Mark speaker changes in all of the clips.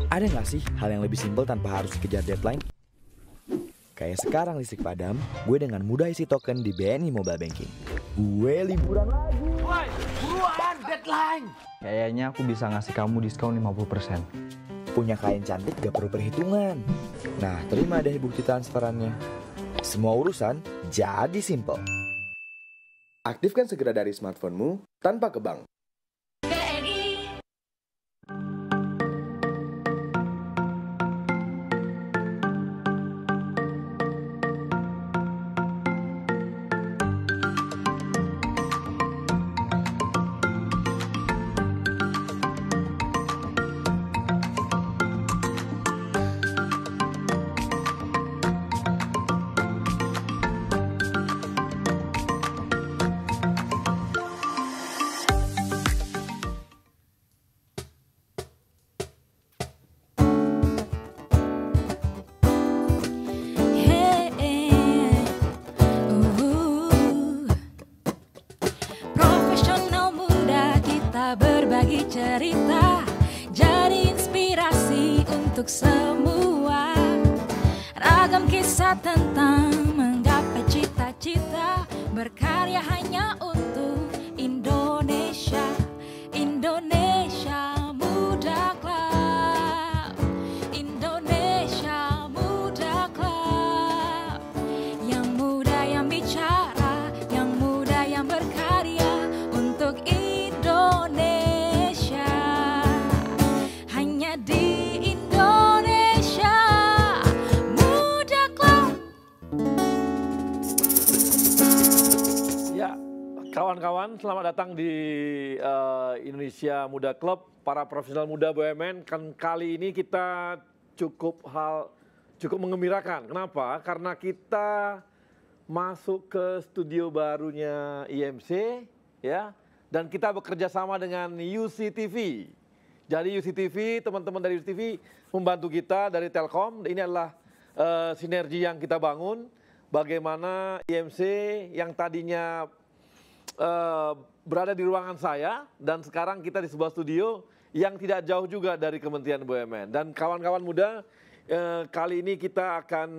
Speaker 1: Ada nggak sih hal yang lebih simpel tanpa harus dikejar deadline? Kayak sekarang listrik padam, gue dengan mudah isi token di BNI Mobile Banking. Gue liburan lagi.
Speaker 2: Woi, buruan, deadline!
Speaker 3: Kayaknya aku bisa ngasih kamu diskon 50%.
Speaker 1: Punya klien cantik gak perlu perhitungan. Nah, terima deh bukti transferannya. Semua urusan jadi simple. Aktifkan segera dari smartphone-mu tanpa ke bank.
Speaker 4: Berbagi cerita, jadi inspirasi untuk semua. Ragam kisah tentang menggapai cita-cita, berkarya hanya untuk Indonesia. Indonesia Muda Club, Indonesia Muda Club. Yang muda yang bicara, yang muda yang berkarya untuk Indonesia, hanya di Indonesia Muda Club.
Speaker 2: Ya, kawan-kawan, selamat datang di Indonesia Muda Club, para profesional muda BUMN. Kan kali ini kita cukup mengembirakan. Kenapa? Karena kita masuk ke studio barunya IMC, ya. Dan kita bekerja sama dengan UCTV. Jadi UCTV, teman-teman dari UCTV membantu kita dari Telkom. Ini adalah sinergi yang kita bangun. Bagaimana IMC yang tadinya berada di ruangan saya, dan sekarang kita di sebuah studio yang tidak jauh juga dari Kementerian BUMN. Dan kawan-kawan muda, kali ini kita akan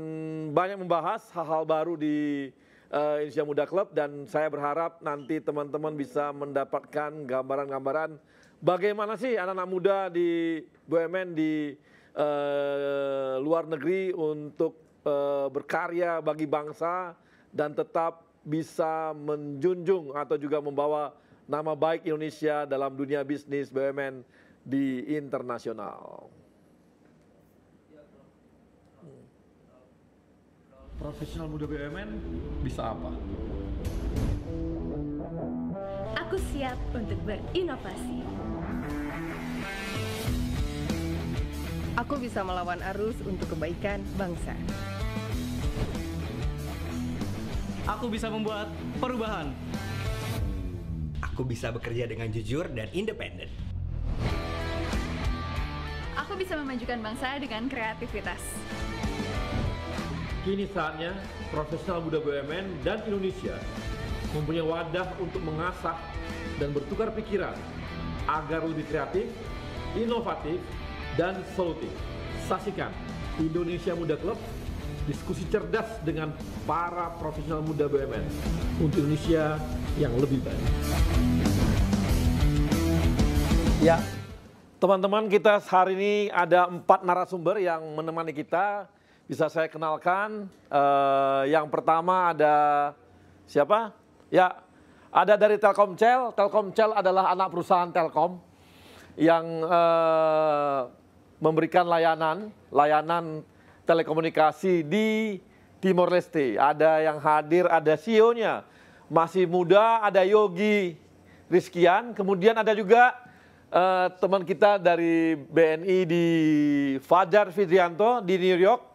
Speaker 2: banyak membahas hal-hal baru di Indonesia Muda Club, dan saya berharap nanti teman-teman bisa mendapatkan gambaran-gambaran bagaimana sih anak-anak muda di BUMN di luar negeri untuk berkarya bagi bangsa dan tetap bisa menjunjung atau juga membawa nama baik Indonesia dalam dunia bisnis BUMN di internasional. Profesional muda BUMN bisa apa?
Speaker 5: Aku siap untuk berinovasi. Aku bisa melawan arus untuk kebaikan bangsa.
Speaker 6: Aku bisa membuat perubahan.
Speaker 7: Aku bisa bekerja dengan jujur dan independen.
Speaker 5: Aku bisa memajukan bangsa dengan kreativitas.
Speaker 2: Kini saatnya profesional muda BUMN dan Indonesia mempunyai wadah untuk mengasah dan bertukar pikiran agar lebih kreatif, inovatif, dan solutif. Saksikan Indonesia Muda Club, diskusi cerdas dengan para profesional muda BUMN untuk Indonesia yang lebih baik. Ya, teman-teman, kita hari ini ada 4 narasumber yang menemani kita. Bisa saya kenalkan, yang pertama ada siapa? Ya, ada dari Telkomcel. Telkomcel adalah anak perusahaan Telkom yang memberikan layanan telekomunikasi di Timor Leste. Ada yang hadir, ada CEO-nya, masih muda, ada Yogi Rizkian. Kemudian ada juga teman kita dari BNI di Fajar Fidrianto di New York.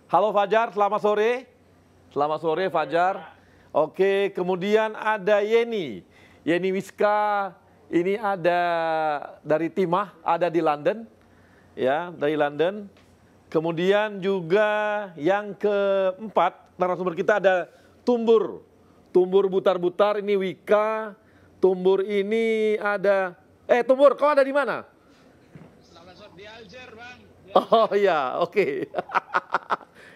Speaker 2: Halo Fajar, selamat sore. Selamat sore Fajar. Oke, kemudian ada Yeni Wiska, ini ada dari Timah, ada di London. Ya, dari London. Kemudian juga yang keempat, narasumber kita ada Tumbur Butar-Butar, ini Wika. Tumbur ini ada, Tumbur, kau ada di mana? Oh iya, oke.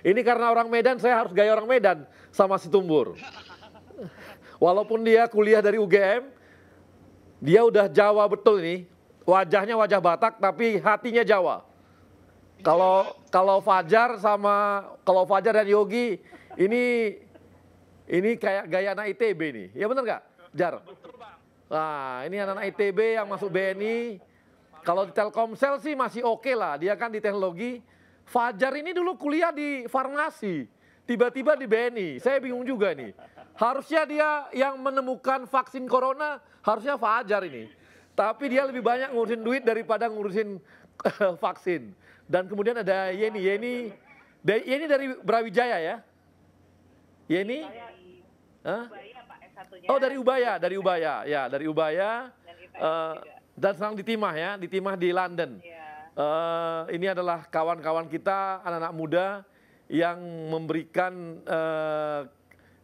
Speaker 2: Ini karena orang Medan, saya harus gaya orang Medan sama si Tumbur. Walaupun dia kuliah dari UGM, dia udah Jawa betul ini. Wajahnya wajah Batak tapi hatinya Jawa. Kalau Fajar dan Yogi ini kayak gaya anak ITB nih. Ya bener nggak, Jar? Nah, ini anak-anak ITB yang masuk BNI. Kalau di Telkomsel sih masih oke lah, dia kan di teknologi. Fajar ini dulu kuliah di farmasi, tiba-tiba di BNI. Saya bingung juga nih. Harusnya dia yang menemukan vaksin corona, harusnya Fajar ini. Tapi dia lebih banyak ngurusin duit daripada ngurusin vaksin. Dan kemudian ada Yeni dari Brawijaya ya? Yeni? Hah? Oh dari Ubaya, ya dari Ubaya. Dan sekarang di Timah di London. Ini adalah kawan-kawan kita, anak-anak muda yang memberikan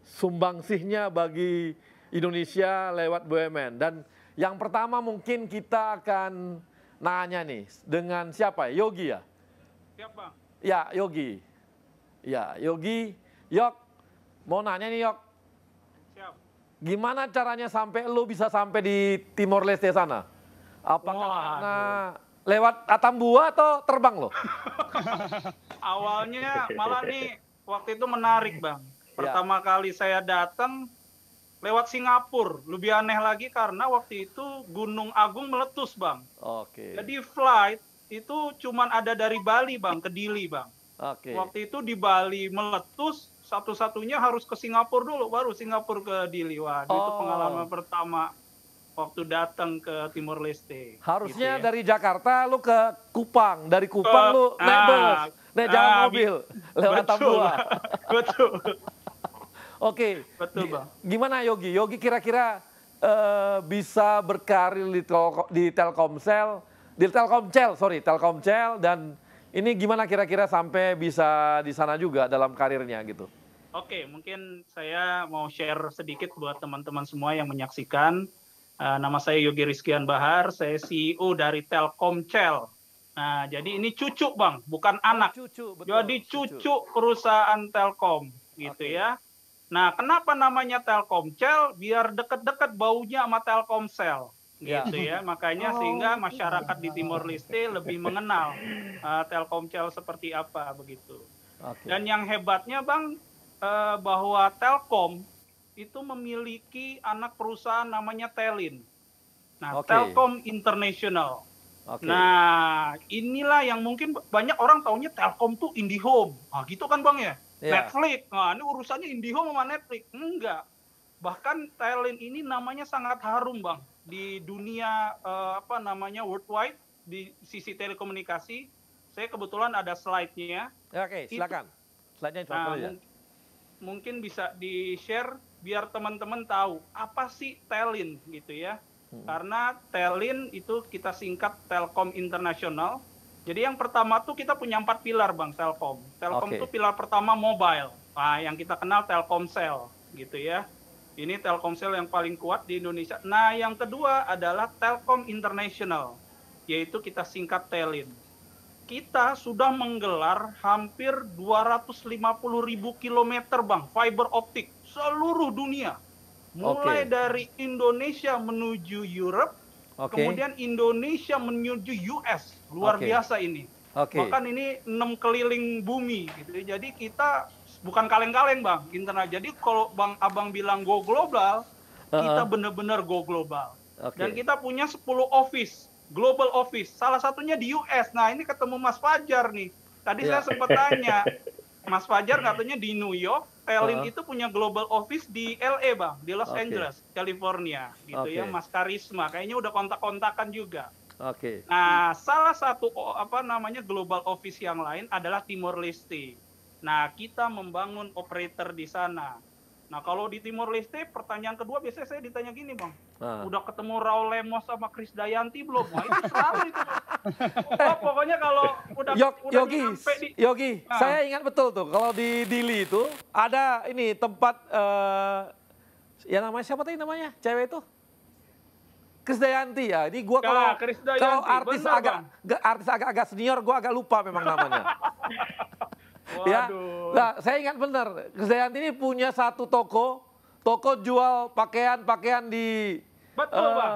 Speaker 2: sumbangsihnya bagi Indonesia lewat BUMN. Dan yang pertama mungkin kita akan nanya nih dengan siapa ya? Yogi ya?
Speaker 8: Siap Bang.
Speaker 2: Ya Yogi. Ya Yogi, Yok mau nanya nih Yok.
Speaker 8: Siap.
Speaker 2: Gimana caranya sampai lu bisa sampai di Timor Leste sana? Apakah karena lewat Atambua atau terbang lo?
Speaker 8: Awalnya malah nih waktu itu menarik Bang. Pertama kali saya datang lewat Singapura. Lebih aneh lagi karena waktu itu Gunung Agung meletus Bang.
Speaker 2: Oke.
Speaker 8: Jadi flight itu cuman ada dari Bali Bang ke Dili Bang.
Speaker 2: Oke.
Speaker 8: Waktu itu di Bali meletus, satu-satunya harus ke Singapura dulu, baru Singapura ke Dili. Wah, itu pengalaman pertama waktu datang ke Timor Leste.
Speaker 2: Harusnya
Speaker 8: gitu ya.
Speaker 2: dari Jakarta lu ke Kupang, dari Kupang lu naik bus, naik jalan mobil lewat Tambua.
Speaker 8: Betul.
Speaker 2: Oke.
Speaker 8: Betul Bang.
Speaker 2: Gimana Yogi? Yogi kira-kira bisa berkarir di Telkomsel, Telkomsel dan ini gimana kira-kira sampai bisa di sana juga dalam karirnya gitu?
Speaker 8: Oke, mungkin saya mau share sedikit buat teman-teman semua yang menyaksikan. Nama saya Yogi Rizkian Bahar, saya CEO dari Telkomsel. Nah, jadi ini cucu Bang, bukan anak.
Speaker 2: Cucu, betul.
Speaker 8: Jadi cucu perusahaan Telkom, gitu ya. Nah, kenapa namanya Telkomsel? Biar deket-deket baunya sama Telkomsel, gitu ya. Makanya sehingga masyarakat di Timor Leste lebih mengenal Telkomsel seperti apa begitu. Dan yang hebatnya Bang, bahwa Telkom itu memiliki anak perusahaan namanya Telin. Nah, Telkom International. Nah, inilah yang mungkin banyak orang taunya Telkom tuh IndiHome. Nah, gitu kan Bang ya? Netflix. Nah, ini urusannya IndiHome sama Netflix. Enggak. Bahkan Telin ini namanya sangat harum Bang di dunia worldwide di sisi telekomunikasi. Saya kebetulan ada slide-nya.
Speaker 2: Oke, silakan. Slide-nya aja.
Speaker 8: Mungkin bisa di-share biar teman-teman tahu apa sih Telin gitu ya. Karena Telin itu kita singkat Telkom International. Jadi yang pertama tuh kita punya 4 pilar Bang Telkom. Telkom itu pilar pertama mobile. Nah, yang kita kenal Telkomsel gitu ya. Ini Telkomsel yang paling kuat di Indonesia. Nah, yang kedua adalah Telkom International, yaitu kita singkat Telin. Kita sudah menggelar hampir 250.000 kilometer Bang, fiber optik seluruh dunia. Mulai dari Indonesia menuju Europe, kemudian Indonesia menuju US. Luar biasa ini. Bahkan ini 6 keliling bumi gitu. Jadi kita bukan kaleng-kaleng Bang, internal. Jadi kalau Abang bilang go global, kita benar-benar go global. Dan kita punya 10 office. Global Office, salah satunya di US. Nah, ini ketemu Mas Fajar nih. Tadi saya sempat tanya, Mas Fajar katanya di New York, Telin itu punya Global Office di LA, Bang, di Los Angeles, California, gitu ya. Mas Karisma, kayaknya udah kontak-kontakan juga. Nah, salah satu Global Office yang lain adalah Timor Leste. Nah, kita membangun operator di sana. Nah, kalau di Timor Leste, pertanyaan kedua biasanya saya ditanya gini, Bang. Udah ketemu Raul Lemos sama Krisdayanti belum? Wah, itu selalu itu, Bang. Pokoknya kalau udah
Speaker 2: Yogi, saya ingat betul tuh, kalau di Dili itu ada ini tempat, ya namanya siapa tadi namanya, cewek itu? Krisdayanti ya. Ini gua kalau
Speaker 8: Krisdayanti,
Speaker 2: kalau artis
Speaker 8: bener,
Speaker 2: agak senior gua agak lupa memang namanya. Ya.
Speaker 8: Waduh.
Speaker 2: Nah, saya ingat benar. Krisdayanti ini punya satu toko jual pakaian di
Speaker 8: Betul, Bang.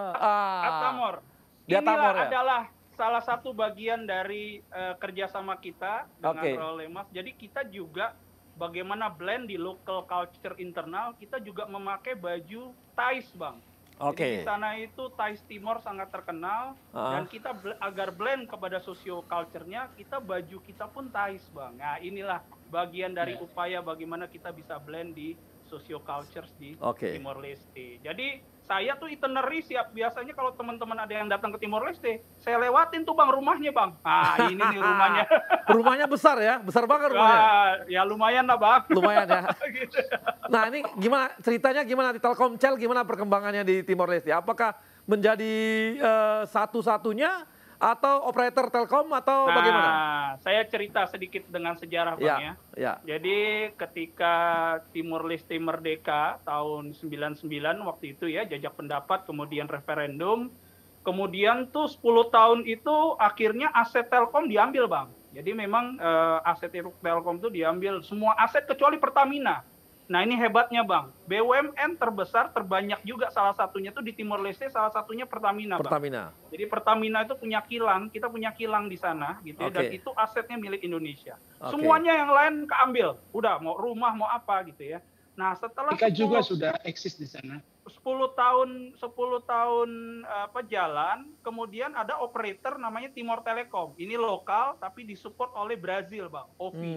Speaker 8: Atamor.
Speaker 2: Di Atamor,
Speaker 8: Inilah
Speaker 2: ya?
Speaker 8: adalah salah satu bagian dari kerjasama kita dengan
Speaker 2: Oke.
Speaker 8: Rolemas. Jadi kita juga bagaimana blend di local culture internal, kita juga memakai baju Thais, Bang.
Speaker 2: Oke.
Speaker 8: Jadi di sana itu Thais Timor sangat terkenal, dan kita agar blend kepada socio culture-nya, baju kita pun Thais, Bang. Nah, inilah bagian dari upaya bagaimana kita bisa blend di socio cultures di Timor Leste. Jadi saya tuh itinerary siap, biasanya kalau teman-teman ada yang datang ke Timor Leste, saya lewatin tuh Bang rumahnya, Bang. Ah, ini nih rumahnya.
Speaker 2: Rumahnya besar ya, besar banget rumahnya.
Speaker 8: Ya lumayan lah, Bang.
Speaker 2: Lumayan ya.
Speaker 8: Gitu.
Speaker 2: Nah, ini gimana ceritanya, gimana di Telkomsel, gimana perkembangannya di Timor Leste? Apakah menjadi satu-satunya atau operator Telkom atau bagaimana?
Speaker 8: Saya cerita sedikit dengan sejarah, Bang,
Speaker 2: ya.
Speaker 8: Jadi ketika Timor Leste merdeka tahun 99 waktu itu ya, jajak pendapat, kemudian referendum, kemudian tuh 10 tahun itu akhirnya aset Telkom diambil, Bang. Jadi memang aset Telkom itu diambil, semua aset kecuali Pertamina. Nah, ini hebatnya, Bang. BUMN terbesar, terbanyak juga salah satunya tuh di Timor Leste, salah satunya Pertamina, Bang.
Speaker 2: Pertamina.
Speaker 8: Jadi Pertamina itu punya kilang, kita punya kilang di sana, gitu ya, dan itu asetnya milik Indonesia. Semuanya yang lain keambil, udah mau rumah mau apa gitu ya. Nah, setelah
Speaker 9: kita juga sudah eksis di sana.
Speaker 8: 10 tahun jalan, kemudian ada operator namanya Timor Telecom. Ini lokal tapi disupport oleh Brazil, Bang. OVI.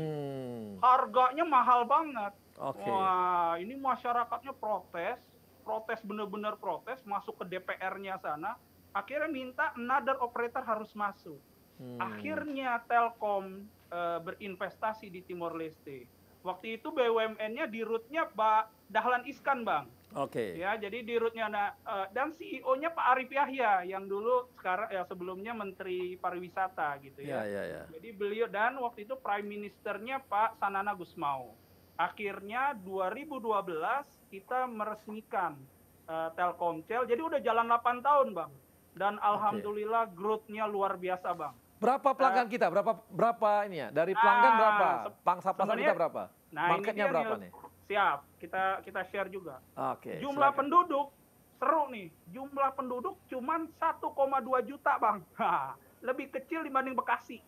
Speaker 8: Harganya mahal banget. Wah, ini masyarakatnya protes bener-bener protes, masuk ke DPR-nya sana. Akhirnya minta another operator harus masuk. Akhirnya Telkom berinvestasi di Timor Leste. Waktu itu BUMN-nya di root-nya Pak Dahlan Iskan, Bang. Ya, jadi di root-nya dan CEO-nya Pak Arif Yahya yang dulu sekarang ya sebelumnya Menteri Pariwisata gitu ya. Jadi beliau, dan waktu itu Prime Minister-nya Pak Sanana Gusmao. Akhirnya 2012 kita meresmikan Telkomsel. Jadi udah jalan 8 tahun, Bang. Dan alhamdulillah growth-nya luar biasa, Bang.
Speaker 2: Berapa pelanggan kita? Berapa ini ya? Dari pelanggan berapa? Pangsa pasar kita berapa?
Speaker 8: Nah,
Speaker 2: marketnya berapa nih?
Speaker 8: Siap, kita share juga.
Speaker 2: silakan.
Speaker 8: Jumlah penduduk seru nih. Jumlah penduduk cuman 1,2 juta, Bang. Lebih kecil dibanding Bekasi.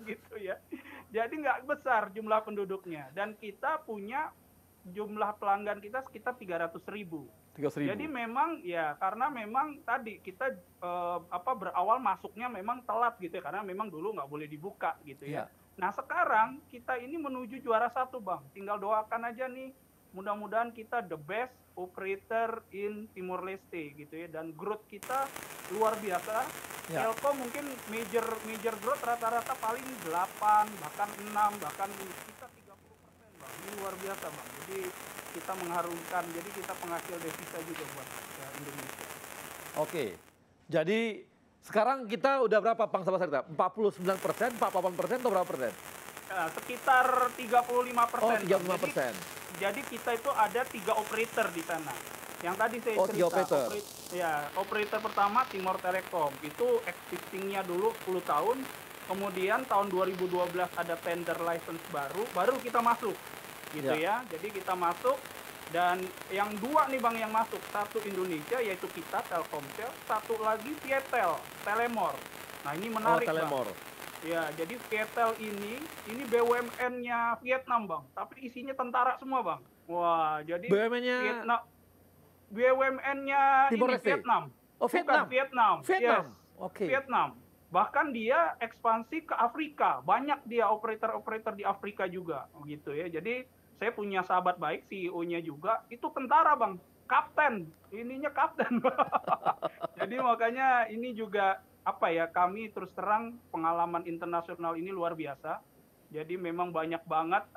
Speaker 8: Gitu ya. Jadi nggak besar jumlah penduduknya, dan kita punya jumlah pelanggan kita sekitar 300.000. Jadi memang ya, karena memang tadi kita berawal masuknya memang telat gitu ya, karena memang dulu nggak boleh dibuka gitu ya. Nah sekarang kita ini menuju juara 1, Bang. Tinggal doakan aja nih, mudah-mudahan kita the best operator in Timor Leste gitu ya, dan growth kita luar biasa. Telkom mungkin major growth rata-rata paling 8, bahkan 6, bahkan kita 30%, Bang. Ini luar biasa, Bang. Jadi kita mengharumkan, jadi kita penghasil devisa juga buat Indonesia.
Speaker 2: Jadi sekarang kita udah berapa pangsa pasar kita? 49%, 48% atau berapa persen?
Speaker 8: Sekitar 35%.
Speaker 2: 35%.
Speaker 8: Jadi kita itu ada 3 operator di sana. Yang tadi saya cerita. Operator pertama Timor Telecom. Itu existing-nya dulu 10 tahun. Kemudian tahun 2012 ada tender license baru kita masuk. Gitu ya. Jadi kita masuk, dan yang 2 nih, Bang, yang masuk. Satu Indonesia yaitu kita Telkomsel, satu lagi Vietel, Telemor. Nah, ini menarik, Bang. Ya, jadi Vietel ini BUMN-nya Vietnam, Bang, tapi isinya tentara semua, Bang. Wah, jadi BUMN-nya ini Vietnam.
Speaker 2: Vietnam.
Speaker 8: Bukan Vietnam.
Speaker 2: Vietnam.
Speaker 8: Yes. Vietnam. Bahkan dia ekspansi ke Afrika. Banyak dia operator-operator di Afrika juga, gitu ya. Jadi saya punya sahabat baik, CEO-nya juga itu tentara, Bang. Kapten. Ininya kapten. Jadi makanya ini juga kami terus terang pengalaman internasional ini luar biasa. Jadi memang banyak banget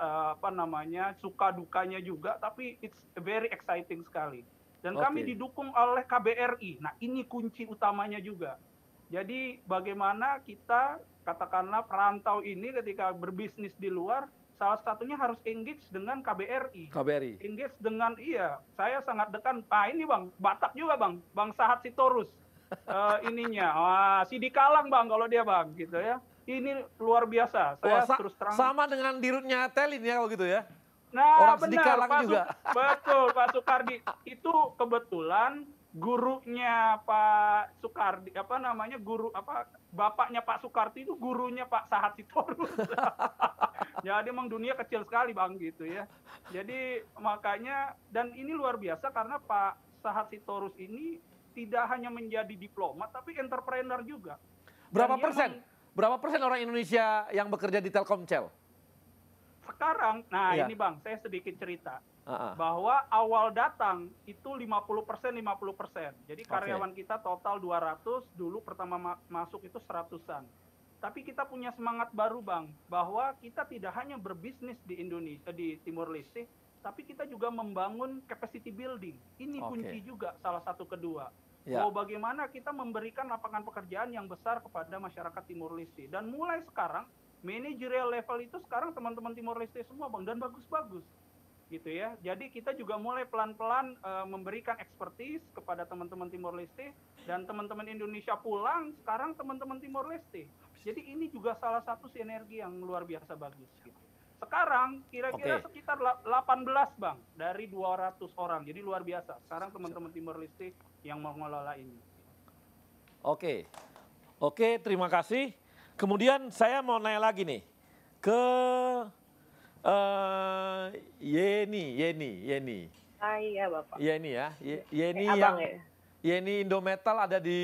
Speaker 8: suka dukanya juga, tapi it's very exciting sekali. Dan kami didukung oleh KBRI. Nah, ini kunci utamanya juga. Jadi bagaimana kita, katakanlah perantau ini ketika berbisnis di luar, salah satunya harus engage dengan KBRI.
Speaker 2: KBRI.
Speaker 8: Engage dengan, iya, saya sangat dekat. Nah ini Bang, Batak juga Bang Sahat Sitorus. Ininya, Sidi Kalang Bang kalau dia Bang, gitu ya. Ini luar biasa, saya terus terang.
Speaker 2: Sama dengan dirutnya Telin ya kalau gitu ya?
Speaker 8: Nah
Speaker 2: orang
Speaker 8: benar,
Speaker 2: Sidi Kalang juga.
Speaker 8: Betul Pak Soekardi. Itu kebetulan gurunya Pak Soekardi, bapaknya Pak Soekardi itu gurunya Pak Sahat Sitorus. Jadi emang dunia kecil sekali Bang gitu ya. Jadi makanya, dan ini luar biasa karena Pak Sahat Sitorus ini tidak hanya menjadi diplomat tapi entrepreneur juga.
Speaker 2: Berapa persen? Berapa persen orang Indonesia yang bekerja di Telkomsel?
Speaker 8: Sekarang, nah
Speaker 2: iya.
Speaker 8: ini Bang, saya sedikit cerita. Bahwa awal datang itu 50%. Jadi karyawan kita total 200, dulu pertama masuk itu 100-an. Tapi kita punya semangat baru Bang, bahwa kita tidak hanya berbisnis di Indonesia, di Timur Leste, tapi kita juga membangun capacity building. Ini kunci juga salah satu kedua. Bahwa bagaimana kita memberikan lapangan pekerjaan yang besar kepada masyarakat Timur Leste. Dan mulai sekarang, managerial level itu sekarang teman-teman Timur Leste semua Bang, dan bagus-bagus. Gitu ya. Jadi kita juga mulai pelan-pelan memberikan expertise kepada teman-teman Timor Leste, dan teman-teman Indonesia pulang sekarang teman-teman Timor Leste. Jadi ini juga salah satu sinergi yang luar biasa bagus gitu. Sekarang kira-kira sekitar 18 Bang dari 200 orang. Jadi luar biasa. Sekarang teman-teman Timor Leste yang mengelola ini.
Speaker 2: Oke, terima kasih. Kemudian saya mau nanya lagi nih ke Yeni.
Speaker 10: Iya Bapak.
Speaker 2: Yeni ya. Yeni
Speaker 10: Abang,
Speaker 2: yang Yeni Indometal ada di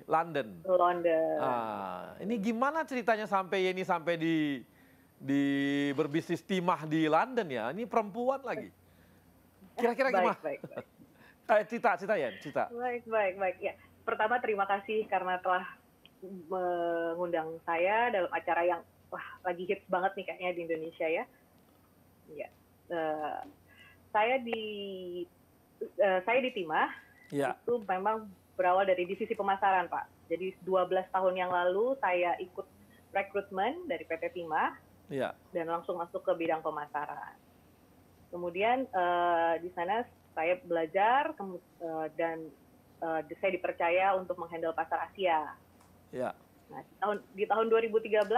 Speaker 2: London. Ini gimana ceritanya sampai Yeni sampai di berbisnis timah di London ya? Ini perempuan lagi. Kira-kira gimana?
Speaker 10: Baik.
Speaker 2: Cita ya, Cita.
Speaker 10: Baik. Ya, pertama terima kasih karena telah mengundang saya dalam acara yang lagi hits banget nih kayaknya di Indonesia ya. Ya, saya di Timah itu memang berawal dari divisi pemasaran Pak. Jadi 12 tahun yang lalu saya ikut rekrutmen dari PT Timah dan langsung masuk ke bidang pemasaran. Kemudian di sana saya belajar dan saya dipercaya untuk menghandle pasar Asia. Nah, di tahun 2013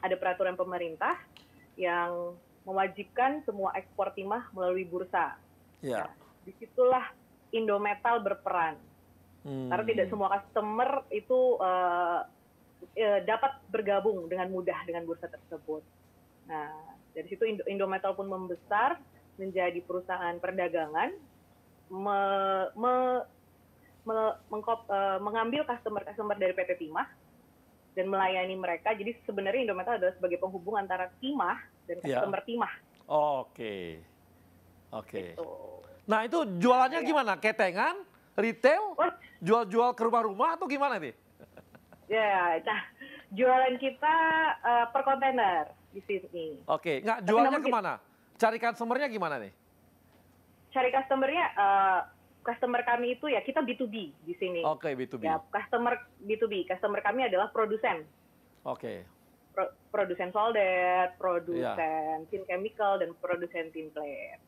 Speaker 10: ada peraturan pemerintah yang mewajibkan semua ekspor timah melalui bursa. Nah, disitulah Indometal berperan. Karena tidak semua customer itu dapat bergabung dengan mudah dengan bursa tersebut. Nah, dari situ Indometal pun membesar menjadi perusahaan perdagangan, mengambil customer dari PT Timah dan melayani mereka. Jadi sebenarnya Indometal adalah sebagai penghubung antara Timah dan customer Timah.
Speaker 2: Oke. Nah itu jualannya gimana? Ketengan, retail, jual-jual ke rumah-rumah atau gimana nih?
Speaker 10: Ya, nah jualan kita per kontainer di sini.
Speaker 2: Oke, nggak jualnya kemana? Cari customer-nya gimana nih?
Speaker 10: Cari customer-nya, customer kami itu ya kita B2B di sini.
Speaker 2: Oke, B2B.
Speaker 10: Ya, customer B2B. Customer kami adalah produsen.
Speaker 2: Oke.
Speaker 10: Produsen solder, produsen tin chemical, dan produsen tinplate.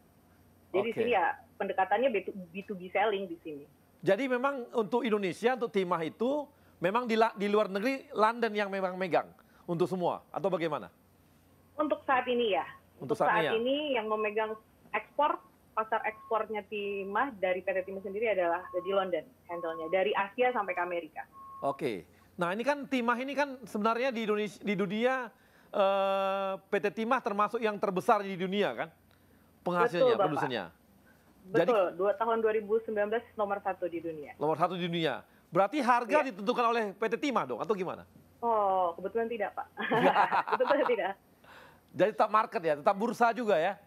Speaker 10: Jadi di sini ya pendekatannya B2B selling di sini.
Speaker 2: Jadi memang untuk Indonesia, untuk Timah itu memang di luar negeri London yang memang megang untuk semua atau bagaimana?
Speaker 10: Untuk saat ini ya.
Speaker 2: Untuk saat
Speaker 10: ini yang memegang ekspor, pasar ekspornya Timah dari PT Timah sendiri adalah di London, handle-nya dari Asia sampai ke Amerika.
Speaker 2: Oke. Nah ini kan Timah ini kan sebenarnya di Indonesia, di dunia PT Timah termasuk yang terbesar di dunia kan? Penghasilnya, produsennya.
Speaker 10: Betul, jadi, tahun 2019 nomor 1 di dunia.
Speaker 2: Nomor 1 di dunia. Berarti harga ditentukan oleh PT Timah dong, atau gimana?
Speaker 10: Oh, kebetulan tidak Pak. Kebetulan tidak.
Speaker 2: Jadi tetap market ya, tetap bursa juga ya?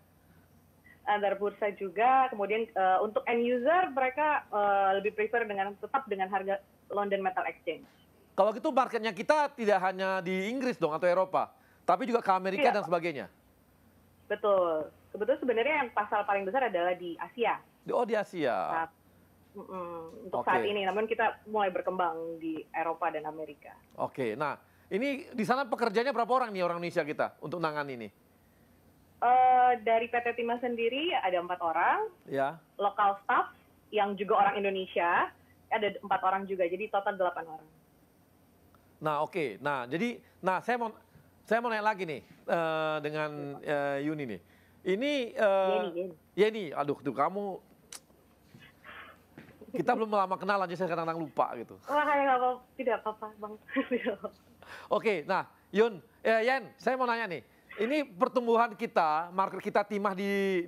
Speaker 10: Antar bursa juga, kemudian untuk end user mereka lebih prefer tetap dengan harga London Metal Exchange.
Speaker 2: Kalau gitu marketnya kita tidak hanya di Inggris dong atau Eropa, tapi juga ke Amerika dan sebagainya?
Speaker 10: Betul. Kebetulan sebenarnya yang pasar paling besar adalah di Asia.
Speaker 2: Oh, di Asia.
Speaker 10: Untuk saat ini, namun kita mulai berkembang di Eropa dan Amerika.
Speaker 2: Oke, nah ini di sana pekerjanya berapa orang nih orang Indonesia kita untuk nangan ini?
Speaker 10: Dari PT Timah sendiri ada 4 orang,
Speaker 2: Ya.
Speaker 10: lokal staff yang juga orang Indonesia ada 4 orang juga, jadi total 8 orang.
Speaker 2: Nah, oke. Nah, jadi, saya mau nanya lagi nih dengan Yuni nih. Ini Yeni, aduh, tuh kamu, kita belum lama kenal aja saya kadang-kadang lupa gitu.
Speaker 10: Wah, tidak apa-apa, Bang.
Speaker 2: Oke, nah, Yen, saya mau nanya nih. Ini pertumbuhan kita, market kita Timah di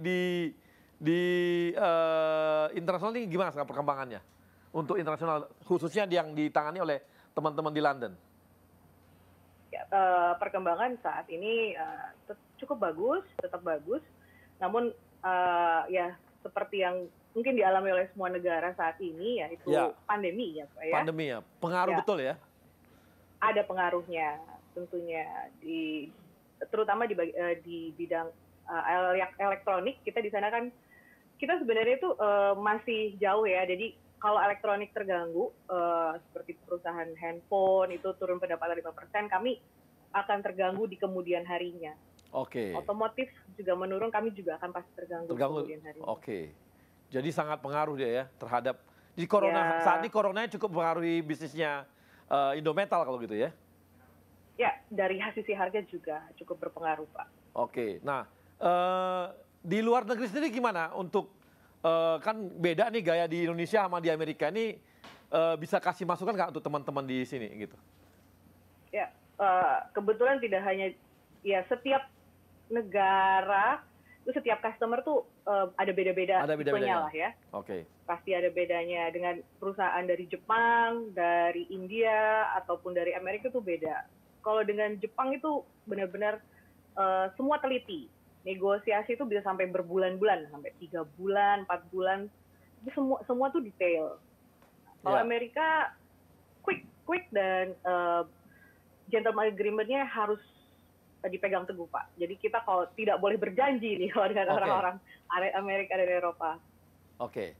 Speaker 2: internasional ini gimana sekarang perkembangannya? Untuk internasional, khususnya yang ditangani oleh teman-teman di London.
Speaker 10: Ya, perkembangan saat ini cukup bagus, tetap bagus. Namun ya seperti yang mungkin dialami oleh semua negara saat ini, yaitu pandemi ya Pak ya.
Speaker 2: Pandemi ya, pengaruh betul ya?
Speaker 10: Ada pengaruhnya tentunya terutama di bidang elektronik. Kita di sana kan kita sebenarnya itu masih jauh ya. Jadi kalau elektronik terganggu seperti perusahaan handphone itu turun pendapatan 5%, kami akan terganggu di kemudian harinya.
Speaker 2: Oke.
Speaker 10: Otomotif juga menurun, kami juga akan pasti terganggu di kemudian harinya.
Speaker 2: Oke. Jadi sangat pengaruh dia ya terhadap saat ini coronanya cukup mempengaruhi bisnisnya Indometal kalau gitu ya.
Speaker 10: Ya, dari sisi harga juga cukup berpengaruh, Pak.
Speaker 2: Oke. Nah, di luar negeri sendiri gimana untuk kan beda nih gaya di Indonesia sama di Amerika ini, bisa kasih masukan nggak untuk teman-teman di sini gitu?
Speaker 10: Ya, kebetulan tidak hanya ya setiap negara itu setiap customer tuh ada beda-beda tipenya lah ya.
Speaker 2: Oke.
Speaker 10: Pasti ada bedanya dengan perusahaan dari Jepang, dari India ataupun dari Amerika tuh beda. Kalau dengan Jepang itu benar-benar semua teliti. Negosiasi itu bisa sampai berbulan-bulan, sampai 3 bulan, 4 bulan. Itu semua tuh detail. Kalau Amerika quick dan gentleman agreement-nya harus dipegang teguh, Pak. Jadi kita kalau tidak boleh berjanji nih kalau dengan orang-orang Amerika dan Eropa.
Speaker 2: Oke.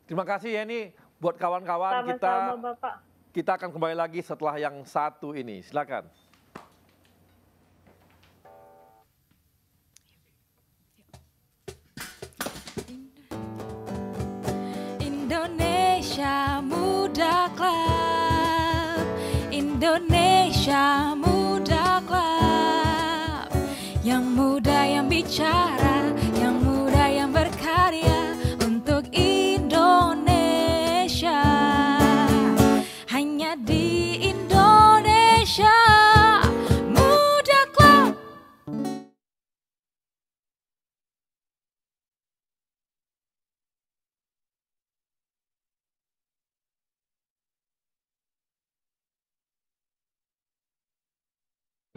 Speaker 2: Terima kasih ya ini buat kawan-kawan kita.
Speaker 10: Sama-sama, Bapak.
Speaker 2: Kita akan kembali lagi setelah yang satu ini. Silakan.
Speaker 4: Indonesia Muda Club, Indonesia Muda Club, yang muda yang bicara, yang muda yang berkarya untuk Indonesia. Hanya di Indonesia Muda Club.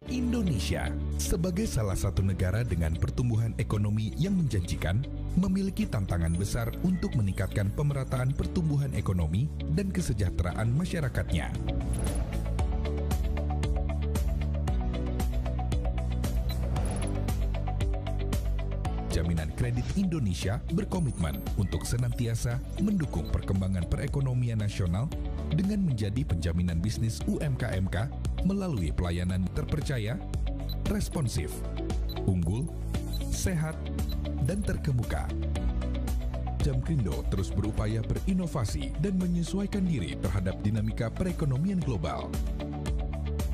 Speaker 11: Indonesia, sebagai salah satu negara dengan pertumbuhan ekonomi yang menjanjikan, memiliki tantangan besar untuk meningkatkan pemerataan pertumbuhan ekonomi dan kesejahteraan masyarakatnya. Jaminan Kredit Indonesia berkomitmen untuk senantiasa mendukung perkembangan perekonomian nasional dengan menjadi penjaminan bisnis UMKM melalui pelayanan terpercaya, responsif, unggul, sehat, dan terkemuka. Jamkrindo terus berupaya berinovasi dan menyesuaikan diri terhadap dinamika perekonomian global.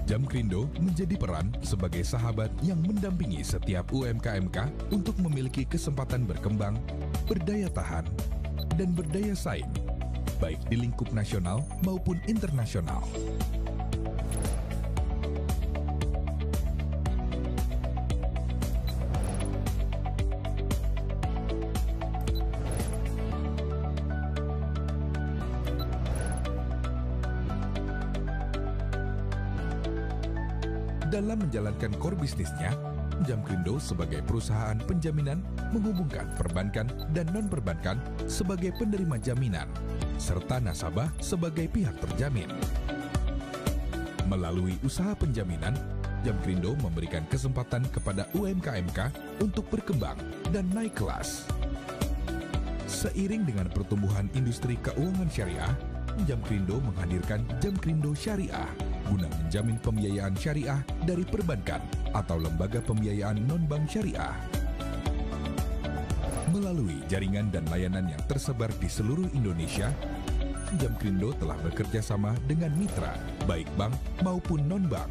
Speaker 11: Jamkrindo menjadi peran sebagai sahabat yang mendampingi setiap UMKM untuk memiliki kesempatan berkembang, berdaya tahan, dan berdaya saing, baik di lingkup nasional maupun internasional. Dalam menjalankan core bisnisnya, Jamkrindo sebagai perusahaan penjaminan menghubungkan perbankan dan non-perbankan sebagai penerima jaminan, serta nasabah sebagai pihak terjamin. Melalui usaha penjaminan, Jamkrindo memberikan kesempatan kepada UMKM untuk berkembang dan naik kelas. Seiring dengan pertumbuhan industri keuangan syariah, Jamkrindo menghadirkan Jamkrindo Syariah guna menjamin pembiayaan syariah dari perbankan atau lembaga pembiayaan non-bank syariah. Melalui jaringan dan layanan yang tersebar di seluruh Indonesia, Jamkrindo telah bekerja sama dengan mitra, baik bank maupun non-bank.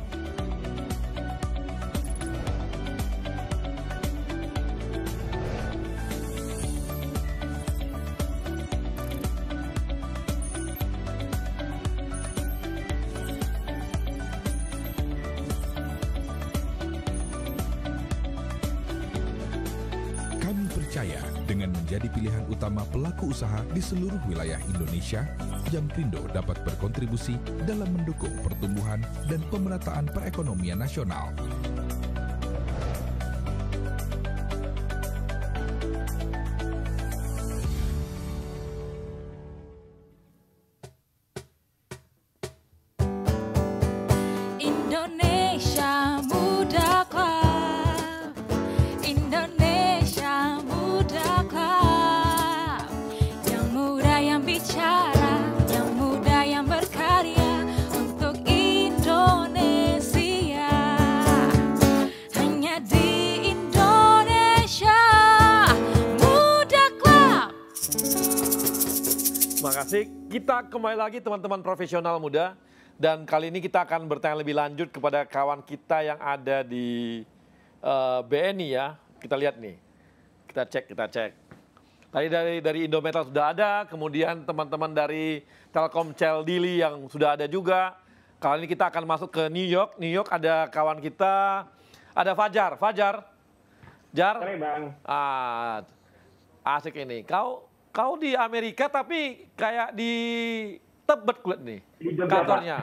Speaker 11: Percaya dengan menjadi pilihan utama pelaku usaha di seluruh wilayah Indonesia, Jamkrindo dapat berkontribusi dalam mendukung pertumbuhan dan pemerataan perekonomian nasional.
Speaker 4: Indonesia Muda Club, Indonesia Muda Club, yang muda yang bicara, yang muda yang berkarya untuk Indonesia, hanya di Indonesia Muda Club.
Speaker 2: Terima kasih. Kita kembali lagi teman-teman profesional muda. Dan kali ini kita akan bertanya lebih lanjut kepada kawan kita yang ada di BNI ya. Kita lihat nih, kita cek. Tadi dari Indometal sudah ada, kemudian teman-teman dari Telkomsel Dili yang sudah ada juga. Kali ini kita akan masuk ke New York. New York ada kawan kita, ada Fajar. Jar.
Speaker 12: Hai Bang.
Speaker 2: Asik ini. Kau di Amerika tapi kayak di Tebet kulit nih kantornya.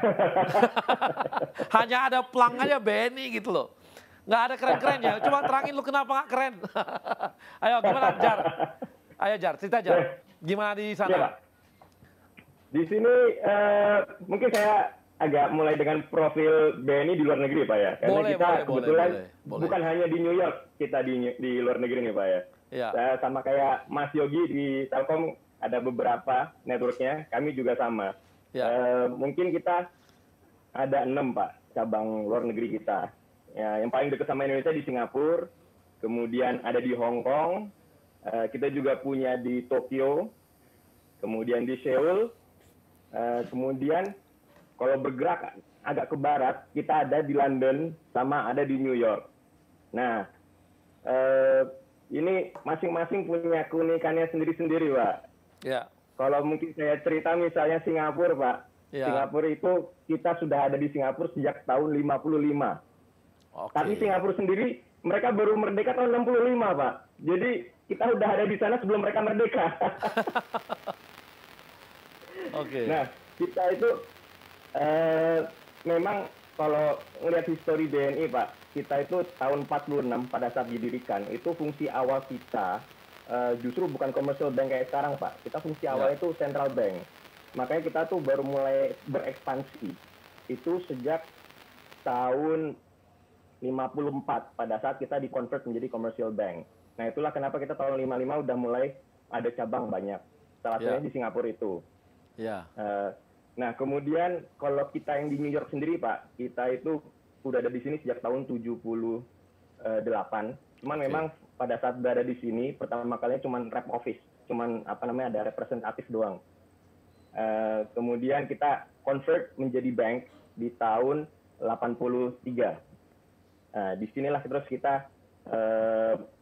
Speaker 2: Hanya ada pelang aja BNI gitu loh. Nggak ada keren-kerennya. Coba terangin lu kenapa nggak keren. Ayo gimana Jar? Ayo Jar, cerita Jar. Gimana di sana?
Speaker 12: Ya, Pak. Di sini mungkin saya agak mulai dengan profil BNI di luar negeri Pak ya. Karena kita kebetulan bukan hanya di New York, kita di luar negeri nih Pak ya. Sama kayak Mas Yogi di Telkom, ada beberapa networknya, kami juga sama. Mungkin kita ada 6 Pak cabang luar negeri kita. Ya, yang paling dekat sama Indonesia di Singapura, kemudian ada di Hong Kong, kita juga punya di Tokyo, kemudian di Seoul, kemudian kalau bergerak agak ke barat, kita ada di London sama ada di New York. Nah, ini masing-masing punya keunikannya sendiri-sendiri Pak.
Speaker 2: Ya.
Speaker 12: Kalau mungkin saya cerita misalnya Singapura, Pak. Ya. Singapura itu kita sudah ada di Singapura sejak tahun 55. Tapi Singapura sendiri mereka baru merdeka tahun 65, Pak. Jadi kita sudah ada di sana sebelum mereka merdeka. Nah, kita itu memang kalau melihat histori BNI, Pak, kita itu tahun 46 pada saat didirikan, itu fungsi awal kita justru bukan commercial bank kayak sekarang Pak. Kita fungsi awal itu central bank. Makanya kita tuh baru mulai berekspansi. Itu sejak tahun 54 pada saat kita di-convert menjadi commercial bank. Nah itulah kenapa kita tahun 55 udah mulai ada cabang banyak. Salah satunya di Singapura itu. Nah kemudian kalau kita yang di New York sendiri Pak, kita itu udah ada di sini sejak tahun 78. Cuman memang pada saat berada di sini pertama kalinya cuma rep office, cuman ada representatif doang. Kemudian kita convert menjadi bank di tahun 83. Disinilah terus kita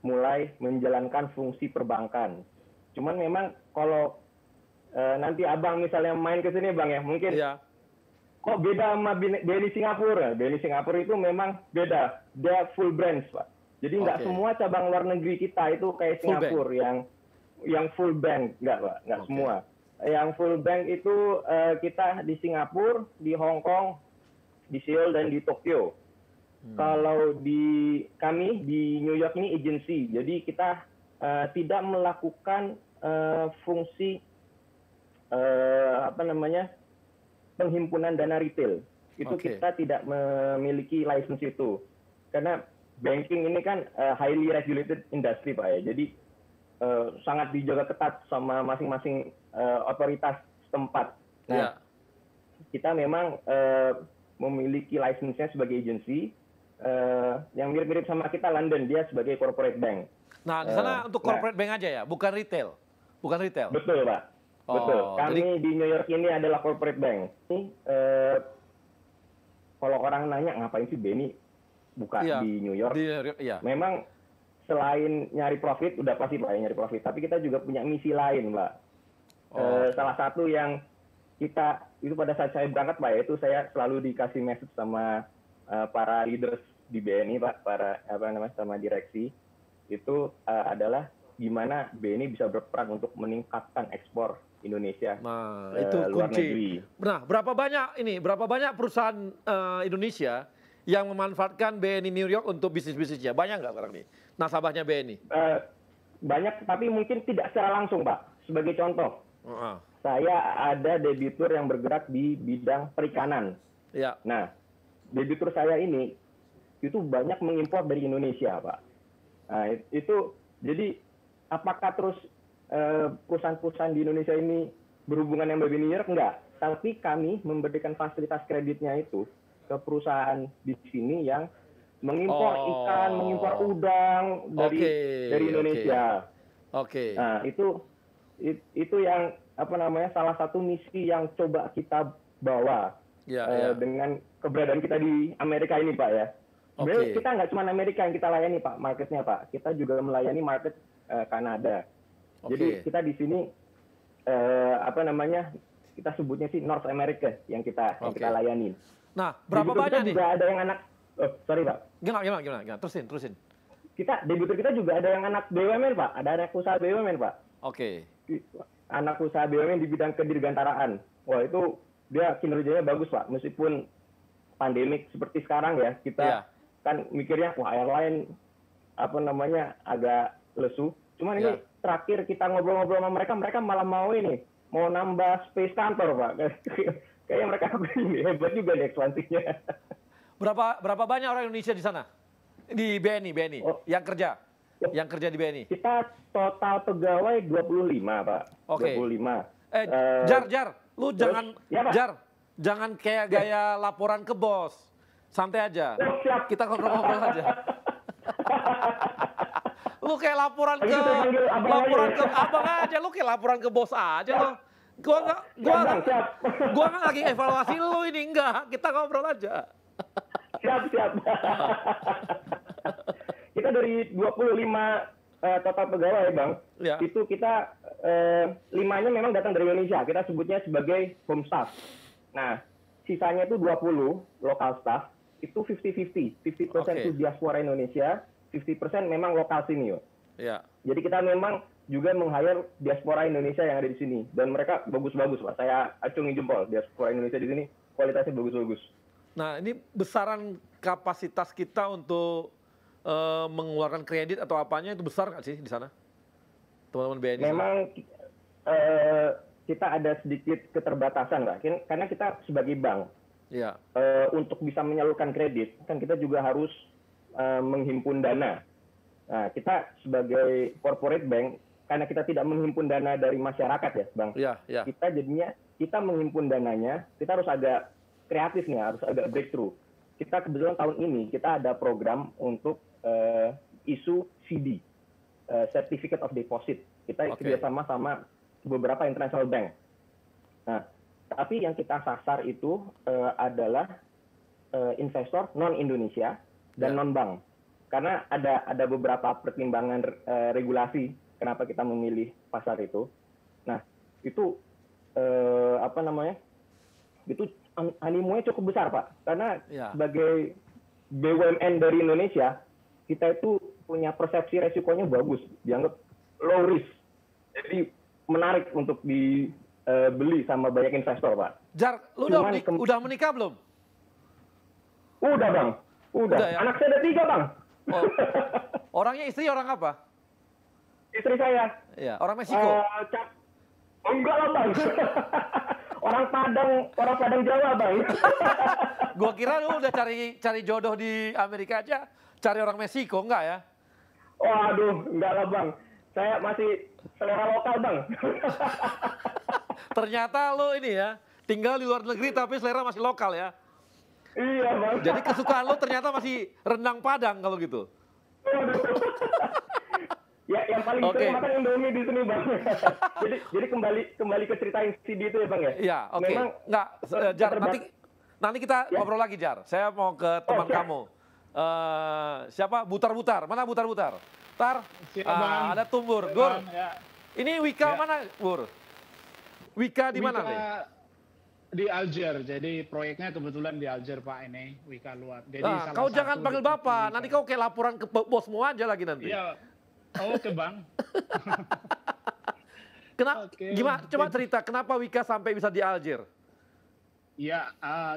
Speaker 12: mulai menjalankan fungsi perbankan. Cuman memang kalau nanti abang misalnya main ke sini bang ya, mungkin kok beda sama BNI Singapura. BNI Singapura itu memang beda, dia full branch Pak. Jadi nggak semua cabang luar negeri kita itu kayak Singapura yang full bank, nggak Pak, nggak semua. Yang full bank itu kita di Singapura, di Hong Kong, di Seoul dan di Tokyo. Kalau di kami di New York ini agency, jadi kita tidak melakukan fungsi penghimpunan dana retail. Itu kita tidak memiliki license itu, karena banking ini kan highly regulated industry Pak ya, jadi sangat dijaga ketat sama masing-masing otoritas setempat. Nah, kita memang memiliki license-nya sebagai agency yang mirip-mirip sama kita London, dia sebagai corporate bank.
Speaker 2: Nah, di sana untuk corporate bank aja ya, bukan retail? Bukan retail?
Speaker 12: Betul, Pak. Betul. Kami di New York ini adalah corporate bank. Ini, kalau orang nanya, ngapain sih BNI buka di New York? Memang selain nyari profit, udah pasti Pak nyari profit. Tapi kita juga punya misi lain, Pak. Salah satu yang kita, itu pada saat saya berangkat, Pak, itu saya selalu dikasih message sama para leaders di BNI, Pak, sama direksi, itu adalah gimana BNI bisa berperan untuk meningkatkan ekspor Indonesia
Speaker 2: itu
Speaker 12: luar
Speaker 2: kunci.
Speaker 12: negeri.
Speaker 2: Nah, berapa banyak perusahaan Indonesia yang memanfaatkan BNI New York untuk bisnisnya? Banyak nggak sekarang nih nasabahnya BNI?
Speaker 12: Banyak, tapi mungkin tidak secara langsung, Pak. Sebagai contoh, saya ada debitur yang bergerak di bidang perikanan. Nah, debitur saya ini itu banyak mengimpor dari Indonesia, Pak. Nah, itu jadi apakah terus perusahaan-perusahaan di Indonesia ini berhubungan dengan BNI New York? Enggak. Tapi kami memberikan fasilitas kreditnya itu ke perusahaan di sini yang mengimpor ikan, mengimpor udang dari Indonesia. Nah, itu yang salah satu misi yang coba kita bawa dengan keberadaan kita di Amerika ini, Pak, ya. Sebenarnya kita nggak cuma Amerika yang kita layani, Pak, marketnya, Pak. Kita juga melayani market Kanada. Jadi kita di sini kita sebutnya sih North America yang kita layani.
Speaker 2: Nah, berapa banyak nih?
Speaker 12: Juga ada yang anak, sorry, Pak.
Speaker 2: Gimana? Terusin.
Speaker 12: Debitur kita juga ada yang anak BUMN, Pak. Ada anak usaha BUMN, Pak. Anak usaha BUMN di bidang kedirgantaraan. Wah, itu dia kinerjanya bagus, Pak. Meskipun pandemik seperti sekarang ya, kita kan mikirnya, wah, airline agak lesu. Cuman ini terakhir kita ngobrol-ngobrol sama mereka malah mau nambah space kantor, Pak. Kayaknya mereka hebat juga nih ekspansinya.
Speaker 2: Berapa banyak orang Indonesia di sana? Di BNI yang kerja di BNI?
Speaker 12: Kita total pegawai 25, Pak. 25.
Speaker 2: Jar, lu jangan kayak gaya laporan ke bos. Santai aja. Kita ngobrol-ngobrol aja. Lu kayak laporan ke abang aja, lu kayak laporan ke bos aja lo. Gua nggak lagi evaluasi lu ini, enggak. Kita ngobrol aja.
Speaker 12: Siap. Kita dari 25 total pegawai, Bang. Itu kita 5-nya memang datang dari Indonesia. Kita sebutnya sebagai home staff. Nah, sisanya itu 20 lokal staff. Itu 50-50. 50% itu diaspora Indonesia, 50% memang lokal sini, yo. Jadi kita memang juga meng-hire diaspora Indonesia yang ada di sini, dan mereka bagus-bagus, Pak. Saya acungin jempol, diaspora Indonesia di sini kualitasnya bagus-bagus.
Speaker 2: Nah, ini besaran kapasitas kita untuk mengeluarkan kredit atau apanya itu besar nggak sih di sana, teman-teman BNI?
Speaker 12: Memang kita ada sedikit keterbatasan, Pak, karena kita sebagai bank. Untuk bisa menyalurkan kredit, kan kita juga harus menghimpun dana. Nah, kita sebagai corporate bank, karena kita tidak menghimpun dana dari masyarakat ya, Bang. Kita jadinya, kita menghimpun dananya, kita harus agak kreatif nih, harus agak breakthrough. Kita kebetulan tahun ini, kita ada program untuk isu CD, Certificate of Deposit. Kita kerjasama sama beberapa international bank. Nah, tapi yang kita sasar itu adalah investor non-Indonesia dan non-bank. Karena ada beberapa pertimbangan regulasi kenapa kita memilih pasar itu. Nah, itu itu animonya cukup besar, Pak. Karena sebagai BUMN dari Indonesia, kita itu punya persepsi resikonya bagus, dianggap low risk. Jadi menarik untuk dibeli sama banyak investor, Pak.
Speaker 2: Jar, lu udah menikah belum?
Speaker 12: Udah, Bang. Udah ya? Anak saya ada 3, Bang.
Speaker 2: Orangnya istri orang apa?
Speaker 12: Istri saya.
Speaker 2: Orang Meksiko?
Speaker 12: Enggak lah, Bang. Orang Padang Jawa, Bang.
Speaker 2: Gua kira lu udah cari jodoh di Amerika aja, cari orang Meksiko, enggak ya?
Speaker 12: Waduh, enggak lah, Bang. Saya masih selera lokal, Bang.
Speaker 2: Ternyata lu ini ya, tinggal di luar negeri tapi selera masih lokal ya.
Speaker 12: Iya Bang.
Speaker 2: Jadi kesukaan lo ternyata masih rendang Padang kalau gitu.
Speaker 12: Ya, yang paling sering makan Indomie di sini Bang. jadi kembali ke cerita yang CD itu ya Bang ya.
Speaker 2: Iya, oke.
Speaker 12: Memang
Speaker 2: nggak, Jar, nanti kita ngobrol lagi Jar. Saya mau ke teman kamu. Siapa? Butar-butar. Mana Butar-butar? Tar, ada Tumbur. Gur.
Speaker 9: Ya.
Speaker 2: Ini Wika mana, Bur? Wika di mana nih?
Speaker 9: Di Alger. Jadi proyeknya kebetulan di Alger Pak ini, Wika luar. Jadi
Speaker 2: Nah, kau jangan panggil Bapak. Nanti kau kayak laporan ke bosmu aja lagi nanti.
Speaker 9: Iya. Oke, Bang.
Speaker 2: Kenapa? Gimana? Coba cerita kenapa Wika sampai bisa di Alger?
Speaker 9: Ya,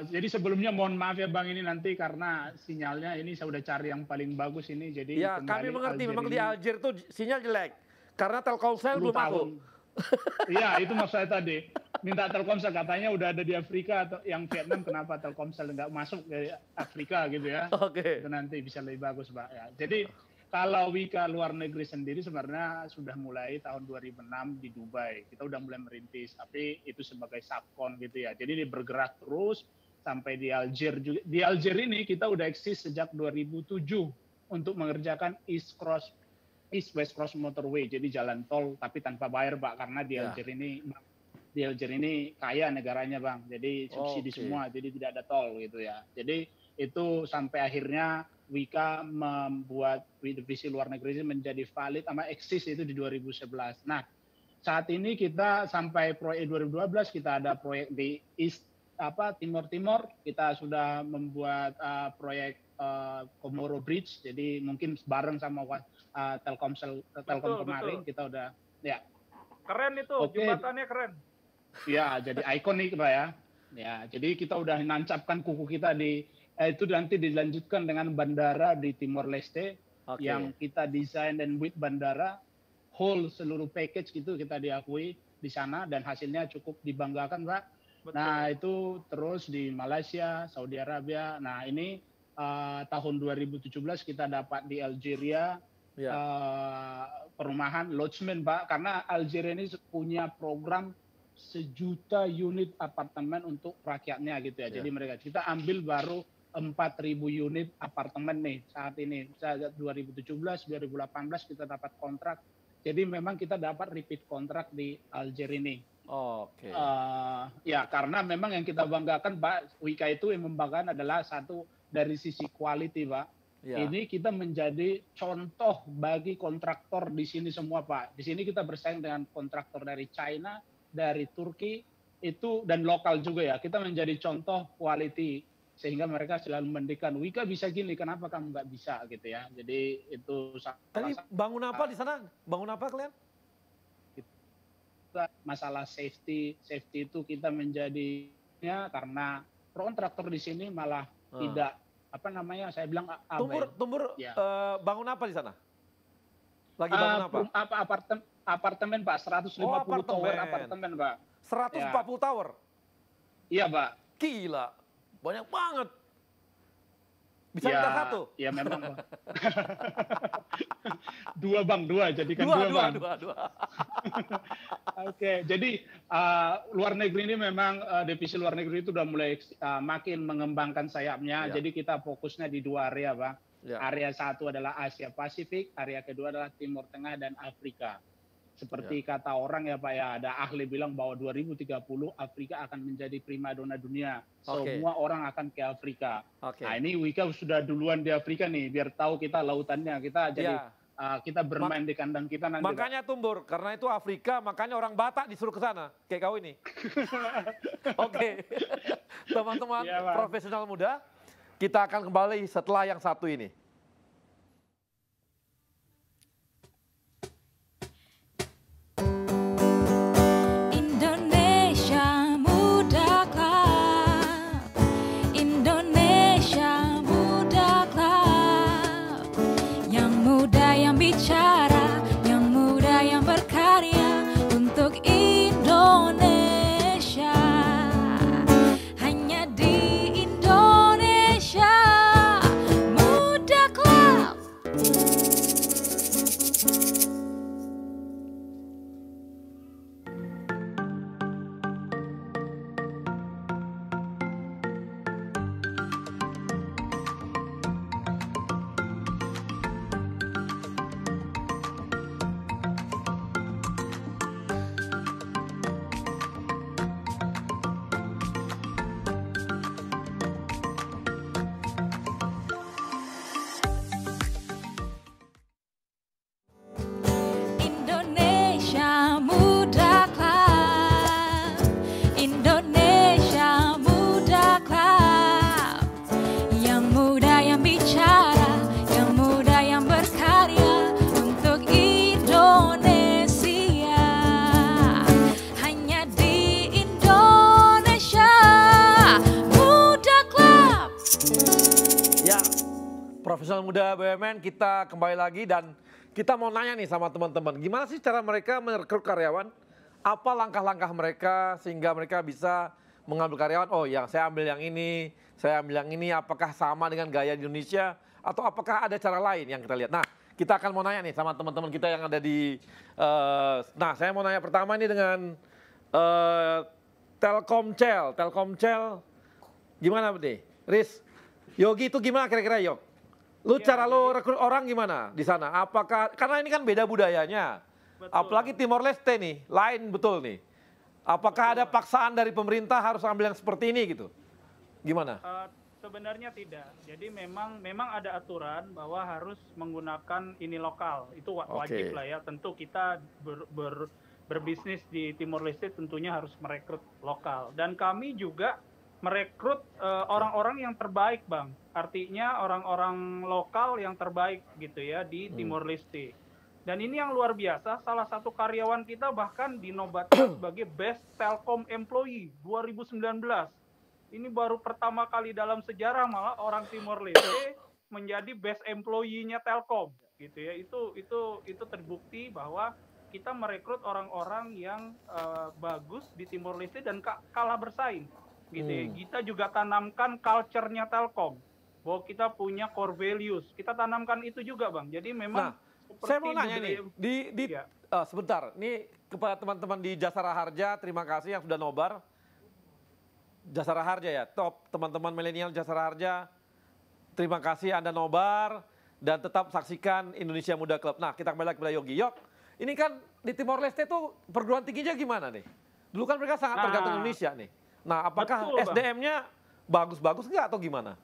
Speaker 9: jadi sebelumnya mohon maaf ya Bang ini nanti karena sinyalnya ini saya udah cari yang paling bagus ini. Jadi
Speaker 2: ya kami mengerti memang di Alger tuh sinyal jelek karena Telkomsel belum masuk.
Speaker 9: Iya itu maksud saya tadi. Minta Telkomsel katanya udah ada di Afrika atau yang Vietnam kenapa Telkomsel nggak masuk ke Afrika gitu ya?
Speaker 2: Oke.
Speaker 9: Itu nanti bisa lebih bagus Pak ya. Jadi kalau Wika luar negeri sendiri sebenarnya sudah mulai tahun 2006 di Dubai. Kita udah mulai merintis, tapi itu sebagai subkon gitu ya. Jadi dia bergerak terus sampai di Alger juga. Di Alger ini kita udah eksis sejak 2007 untuk mengerjakan East West Cross Motorway. Jadi jalan tol tapi tanpa bayar Pak karena di Alger ini kaya negaranya Bang. Jadi subsidi semua, jadi tidak ada tol gitu ya. Jadi itu sampai akhirnya Wika membuat divisi luar negeri menjadi valid sama eksis itu di 2011. Nah, saat ini kita sampai proyek 2012 kita ada proyek di Timur, kita sudah membuat proyek Komoro Bridge. Jadi mungkin bareng sama Telkom kemarin kita udah ya.
Speaker 8: Keren itu, jembatannya keren.
Speaker 9: Ya, jadi ikonik Pak ya. Ya, jadi kita udah nancapkan kuku kita di itu nanti dilanjutkan dengan bandara di Timor Leste yang kita desain dan build bandara whole seluruh package gitu kita diakui di sana dan hasilnya cukup dibanggakan Pak. Betul. Nah itu terus di Malaysia, Saudi Arabia. Nah ini tahun 2017 kita dapat di Algeria perumahan lodgement Pak karena Algeria ini punya program 1 juta unit apartemen untuk rakyatnya gitu ya. Jadi mereka kita ambil baru 4.000 unit apartemen nih saat ini. 2017, 2018 kita dapat kontrak. Jadi memang kita dapat repeat kontrak di Alger ini.
Speaker 2: Oke.
Speaker 9: Ya karena memang yang kita banggakan Pak, Wika itu yang membanggakan adalah satu dari sisi quality Pak. Ya. Ini kita menjadi contoh bagi kontraktor di sini semua Pak. Di sini kita bersaing dengan kontraktor dari China, dari Turki itu dan lokal juga ya. Kita menjadi contoh quality sehingga mereka selalu mendekan Wika bisa gini, kenapa kamu nggak bisa gitu ya. Jadi itu
Speaker 2: Tadi bangun apa di sana? Bangun apa kalian?
Speaker 9: Masalah safety itu kita menjadinya karena kontraktor di sini malah tidak saya bilang
Speaker 2: Tumbur ya. Bangun apa di sana? Lagi bangun apa?
Speaker 9: Apartemen Pak, 150 tower apartemen Pak.
Speaker 2: 140 tower?
Speaker 9: Iya Pak.
Speaker 2: Gila, banyak banget. Bisa minta satu?
Speaker 9: Ya memang Pak. Dua Bang, jadikan dua Bang.
Speaker 2: Dua.
Speaker 9: Oke, jadi luar negeri ini memang divisi luar negeri itu udah mulai makin mengembangkan sayapnya.
Speaker 2: Ya.
Speaker 9: Jadi kita fokusnya di 2 area Bang.
Speaker 2: Ya.
Speaker 9: Area satu adalah Asia Pasifik, area kedua adalah Timur Tengah dan Afrika. Seperti kata orang ya Pak ya, ada ahli bilang bahwa 2030 Afrika akan menjadi primadona dunia. Semua orang akan ke Afrika. Nah ini Wika sudah duluan di Afrika nih, biar tahu kita lautannya. Kita jadi kita bermain di kandang kita nanti.
Speaker 2: Makanya Tumbur, karena itu Afrika, makanya orang Batak disuruh ke sana, kayak kau ini. Oke, teman-teman profesional muda, kita akan kembali setelah yang satu ini.
Speaker 4: Bicara yang muda yang berkarya untuk Indonesia. Hanya di Indonesia muda
Speaker 2: Profesional Muda BUMN, kita kembali lagi dan kita mau nanya nih sama teman-teman, gimana sih cara mereka merekrut karyawan? Apa langkah-langkah mereka sehingga mereka bisa mengambil karyawan? Oh ya, saya ambil yang ini, saya ambil yang ini. Apakah sama dengan gaya di Indonesia atau apakah ada cara lain yang kita lihat? Nah, kita akan mau nanya nih sama teman-teman kita yang ada di. Nah, saya mau nanya pertama ini dengan Telkomcel. Telkomcel, gimana nih, Riz? Yogi itu gimana kira-kira, Yok? Lu cara lu rekrut orang gimana di sana? Apakah karena ini kan beda budayanya, apalagi Timor Leste nih, lain betul nih. Apakah ada paksaan dari pemerintah harus ambil yang seperti ini gitu? Gimana?
Speaker 8: Sebenarnya tidak. Jadi memang ada aturan bahwa harus menggunakan ini lokal. Itu wajib lah ya. Tentu kita berbisnis di Timor Leste tentunya harus merekrut lokal. Dan kami juga merekrut orang-orang yang terbaik, Bang. Artinya orang-orang lokal yang terbaik gitu ya di Timor Leste. Dan ini yang luar biasa, salah satu karyawan kita bahkan dinobatkan sebagai Best Telkom Employee 2019. Ini baru pertama kali dalam sejarah malah orang Timor Leste menjadi Best Employee-nya Telkom gitu ya. Itu terbukti bahwa kita merekrut orang-orang yang bagus di Timor Leste dan kalah bersaing. Gitu ya. Kita juga tanamkan culture-nya Telkom, bahwa kita punya core values, kita tanamkan itu juga, Bang. Jadi memang
Speaker 2: saya mau nanya nih, sebentar, ini kepada teman-teman di Jasara Harja, terima kasih yang sudah nobar. Jasara Harja ya, top teman-teman milenial Jasara Harja, terima kasih Anda nobar dan tetap saksikan Indonesia Muda Club. Nah, kita kembali lagi kepada Yogi. Yok, ini kan di Timor Leste tuh perguruan tingginya gimana nih? Dulu kan mereka sangat tergantung Indonesia nih. Nah, apakah SDM-nya bagus-bagus nggak atau gimana?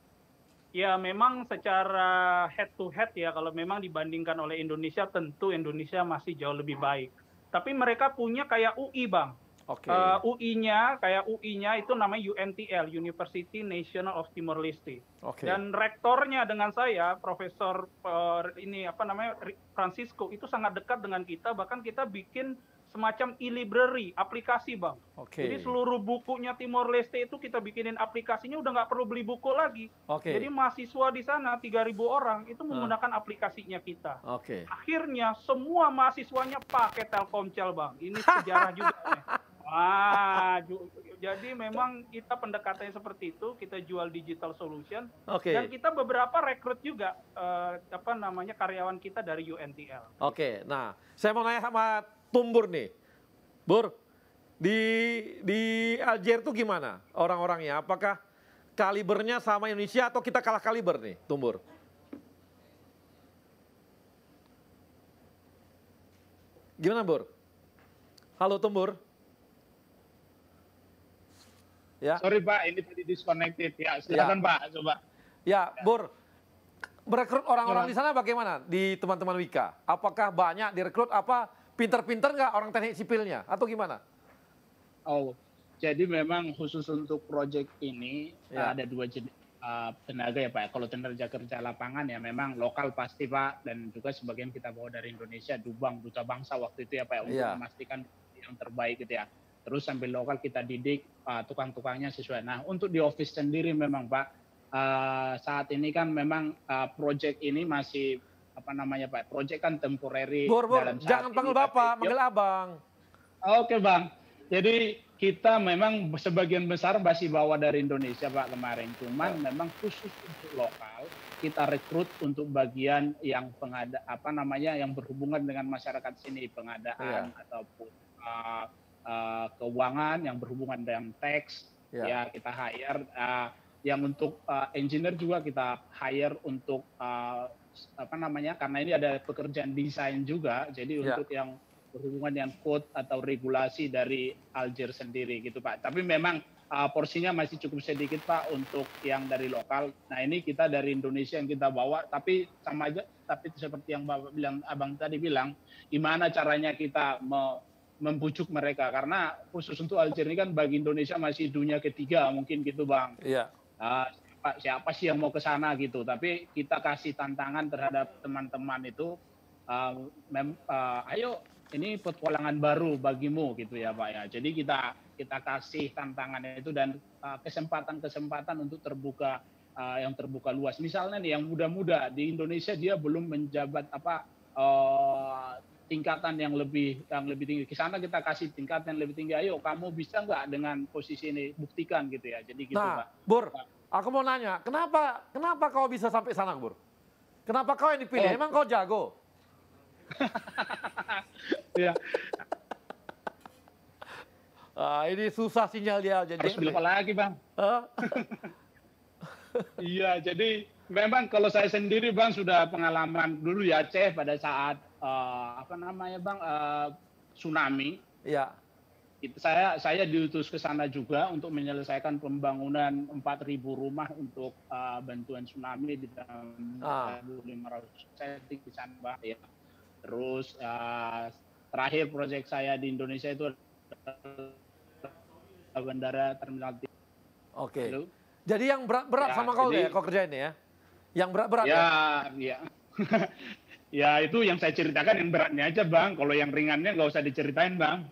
Speaker 8: Ya, memang secara head to head ya, kalau memang dibandingkan oleh Indonesia, tentu Indonesia masih jauh lebih baik. Tapi mereka punya kayak UI, Bang. UI-nya itu namanya UNTL, University National of Timor Leste. Dan rektornya dengan saya, Profesor Francisco, itu sangat dekat dengan kita, bahkan kita bikin semacam e-library, aplikasi, Bang. Jadi seluruh bukunya Timor Leste itu kita bikinin aplikasinya, udah nggak perlu beli buku lagi. Jadi mahasiswa di sana 3.000 orang itu menggunakan aplikasinya kita. Akhirnya semua mahasiswanya pakai Telkomcel, Bang. Ini sejarah juga. Jadi memang kita pendekatannya seperti itu, kita jual digital solution. Dan kita beberapa rekrut juga karyawan kita dari UNTL.
Speaker 2: Nah, saya mau nanya sama Tumbur nih, Bur, di Aljazair tuh gimana orang-orangnya? Apakah kalibernya sama Indonesia atau kita kalah kaliber nih, Tumbur? Gimana, Bur? Halo, Tumbur. Ya.
Speaker 9: Sorry Pak, ini tadi disconnected. Ya, silakan Pak, coba.
Speaker 2: Ya, Bur, merekrut orang-orang di sana bagaimana di teman-teman Wika? Apakah banyak direkrut? Apa pinter-pinter nggak orang teknik sipilnya atau gimana?
Speaker 9: Jadi memang khusus untuk proyek ini ada dua jenis tenaga ya Pak. Kalau tenaga kerja lapangan ya memang lokal pasti Pak, dan juga sebagian kita bawa dari Indonesia, Dubang, Duta Bangsa waktu itu ya Pak, untuk memastikan yang terbaik gitu ya. Terus sambil lokal kita didik tukang-tukangnya sesuai. Nah, untuk di office sendiri memang Pak, saat ini kan memang proyek ini masih Pak, proyek kan temporary.
Speaker 2: Jangan panggil Bapak, panggil Abang.
Speaker 9: Oke Bang, jadi kita memang sebagian besar masih bawa dari Indonesia Pak kemarin. Cuman memang khusus untuk lokal, kita rekrut untuk bagian yang yang berhubungan dengan masyarakat sini, pengadaan ataupun keuangan yang berhubungan dengan tax, ya kita hire. Yang untuk engineer juga kita hire untuk karena ini ada pekerjaan desain juga, jadi untuk yang berhubungan dengan code atau regulasi dari Aljazair sendiri gitu Pak. Tapi memang porsinya masih cukup sedikit Pak untuk yang dari lokal. Nah ini kita dari Indonesia yang kita bawa, tapi sama aja. Tapi seperti yang Abang tadi bilang, gimana caranya kita membujuk mereka? Karena khusus untuk Aljazair ini kan bagi Indonesia masih dunia ketiga mungkin gitu Bang. Siapa sih yang mau ke sana gitu, tapi kita kasih tantangan terhadap teman-teman itu, ayo ini petualangan baru bagimu gitu ya Pak ya. Jadi kita kasih tantangan itu dan kesempatan-kesempatan untuk terbuka yang terbuka luas. Misalnya nih yang muda-muda di Indonesia dia belum menjabat tingkatan yang lebih tinggi. Ke sana kita kasih tingkatan yang lebih tinggi. Ayo kamu bisa nggak dengan posisi ini, buktikan gitu ya. Jadi gitu
Speaker 2: Nah,
Speaker 9: Pak.
Speaker 2: Bur, aku mau nanya, kenapa kau bisa sampai sana, Bur? Kenapa kau yang dipilih? Emang kau jago?
Speaker 9: Ya.
Speaker 2: Ini susah sinyal dia.
Speaker 9: Harus beli apa lagi, Bang? Iya, jadi memang kalau saya sendiri, Bang, sudah pengalaman dulu di Aceh pada saat tsunami.
Speaker 2: Iya.
Speaker 9: Saya diutus ke sana juga untuk menyelesaikan pembangunan 4.000 rumah untuk bantuan tsunami di dalam 1.500 setting di sana, Bang. Ya. Terus terakhir proyek saya di Indonesia itu bandara terminal 3.
Speaker 2: Oke. Jadi yang berat-berat sama kau ya, kau kerjain ya? Yang berat-berat ya?
Speaker 9: Ya. Ya itu yang saya ceritakan yang beratnya aja, Bang. Kalau yang ringannya nggak usah diceritain, Bang.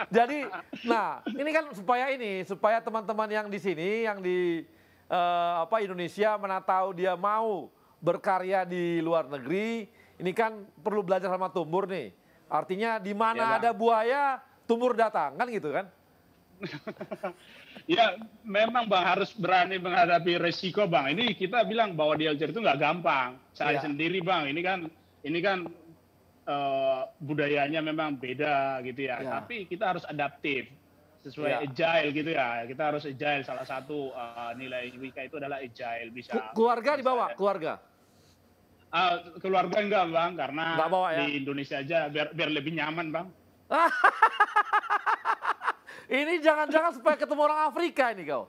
Speaker 2: Jadi, nah ini kan supaya teman-teman yang di sini, yang di Indonesia mana tahu dia mau berkarya di luar negeri, ini kan perlu belajar sama Tumbur nih. Artinya di mana ada buaya, Tumbur datang, kan gitu kan?
Speaker 9: Ya memang Bang harus berani menghadapi resiko, Bang. Ini kita bilang bahwa di Aljazeera itu nggak gampang. Saya sendiri, Bang, ini kan budayanya memang beda gitu ya. Tapi kita harus adaptif sesuai agile gitu ya. Kita harus agile. Salah satu nilai Wika itu adalah agile. Bisa.
Speaker 2: Keluarga dibawa, keluarga.
Speaker 9: Keluarga enggak, Bang, karena
Speaker 2: bawa, ya?
Speaker 9: Di Indonesia aja biar lebih nyaman, Bang.
Speaker 2: Ini jangan-jangan supaya ketemu orang Afrika ini kau.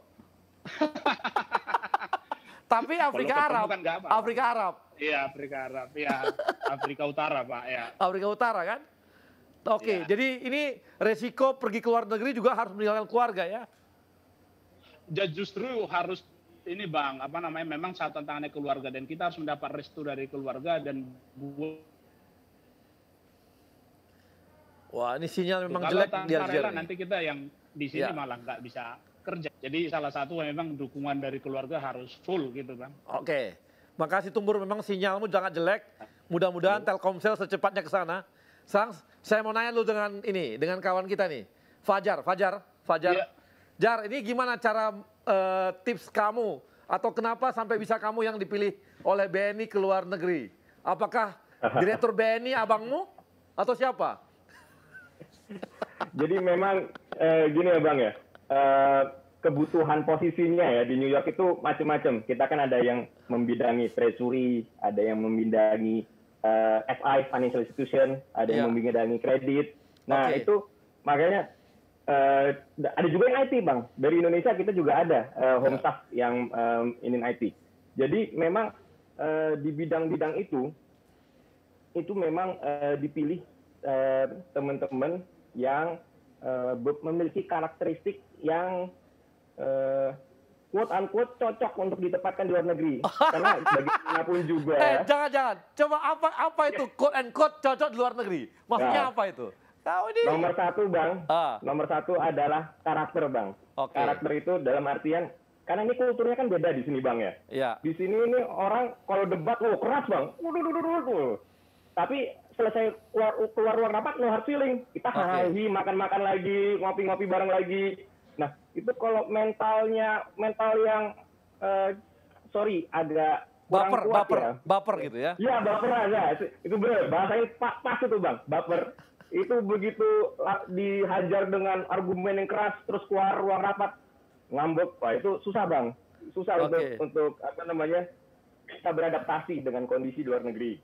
Speaker 2: Tapi Afrika Arab.
Speaker 9: Kan
Speaker 2: Afrika Arab.
Speaker 9: Iya, Afrika Arab. Iya, Afrika Utara, Pak. Ya.
Speaker 2: Afrika Utara kan? Oke, jadi ini resiko pergi ke luar negeri juga harus meninggalkan keluarga ya?
Speaker 9: Justru harus ini, Bang, memang saat tantangannya keluarga dan kita harus mendapat restu dari keluarga dan
Speaker 2: wah, ini sinyal memang jelek di Aljazeera.
Speaker 9: Nanti kita yang di sini malah nggak bisa kerja. Jadi salah satu memang dukungan dari keluarga harus full gitu, Bang.
Speaker 2: Oke, makasih Tumbur, memang sinyalmu jangan jelek. Mudah-mudahan Telkomsel secepatnya ke sana. Sekarang saya mau nanya lu dengan kawan kita nih, Fajar. Yeah. Jar, ini gimana cara tips kamu atau kenapa sampai bisa kamu yang dipilih oleh BNI ke luar negeri? Apakah direktur BNI abangmu atau siapa?
Speaker 12: Jadi memang gini ya Bang ya, kebutuhan posisinya ya di New York itu macam-macam. Kita kan ada yang membidangi treasury, ada yang membidangi FI, financial institution, ada yang membidangi kredit. Nah itu makanya ada juga yang IT Bang. Dari Indonesia kita juga ada home staff yang ini IT. Jadi memang di bidang-bidang itu memang dipilih teman-teman yang memiliki karakteristik yang quote unquote cocok untuk ditempatkan di luar negeri. Karena bagaimanapun juga.
Speaker 2: Jangan. Coba apa itu quote unquote cocok di luar negeri? Maksudnya apa itu?
Speaker 12: Nomor satu Bang, nomor satu adalah karakter Bang. Karakter itu dalam artian karena ini kulturnya kan beda di sini Bang ya. Di sini ini orang kalau debat keras Bang. Tapi selesai keluar ruang rapat no hard feeling. Kita hahi, makan-makan lagi, ngopi-ngopi bareng lagi. Nah, itu kalau mental yang agak
Speaker 2: baper gitu ya.
Speaker 12: Iya, baper aja. Itu benar. Bahasanya pas itu Bang, baper. Itu begitu dihajar dengan argumen yang keras terus keluar ruang rapat ngambek, wah itu susah Bang. Susah untuk kita beradaptasi dengan kondisi di luar negeri.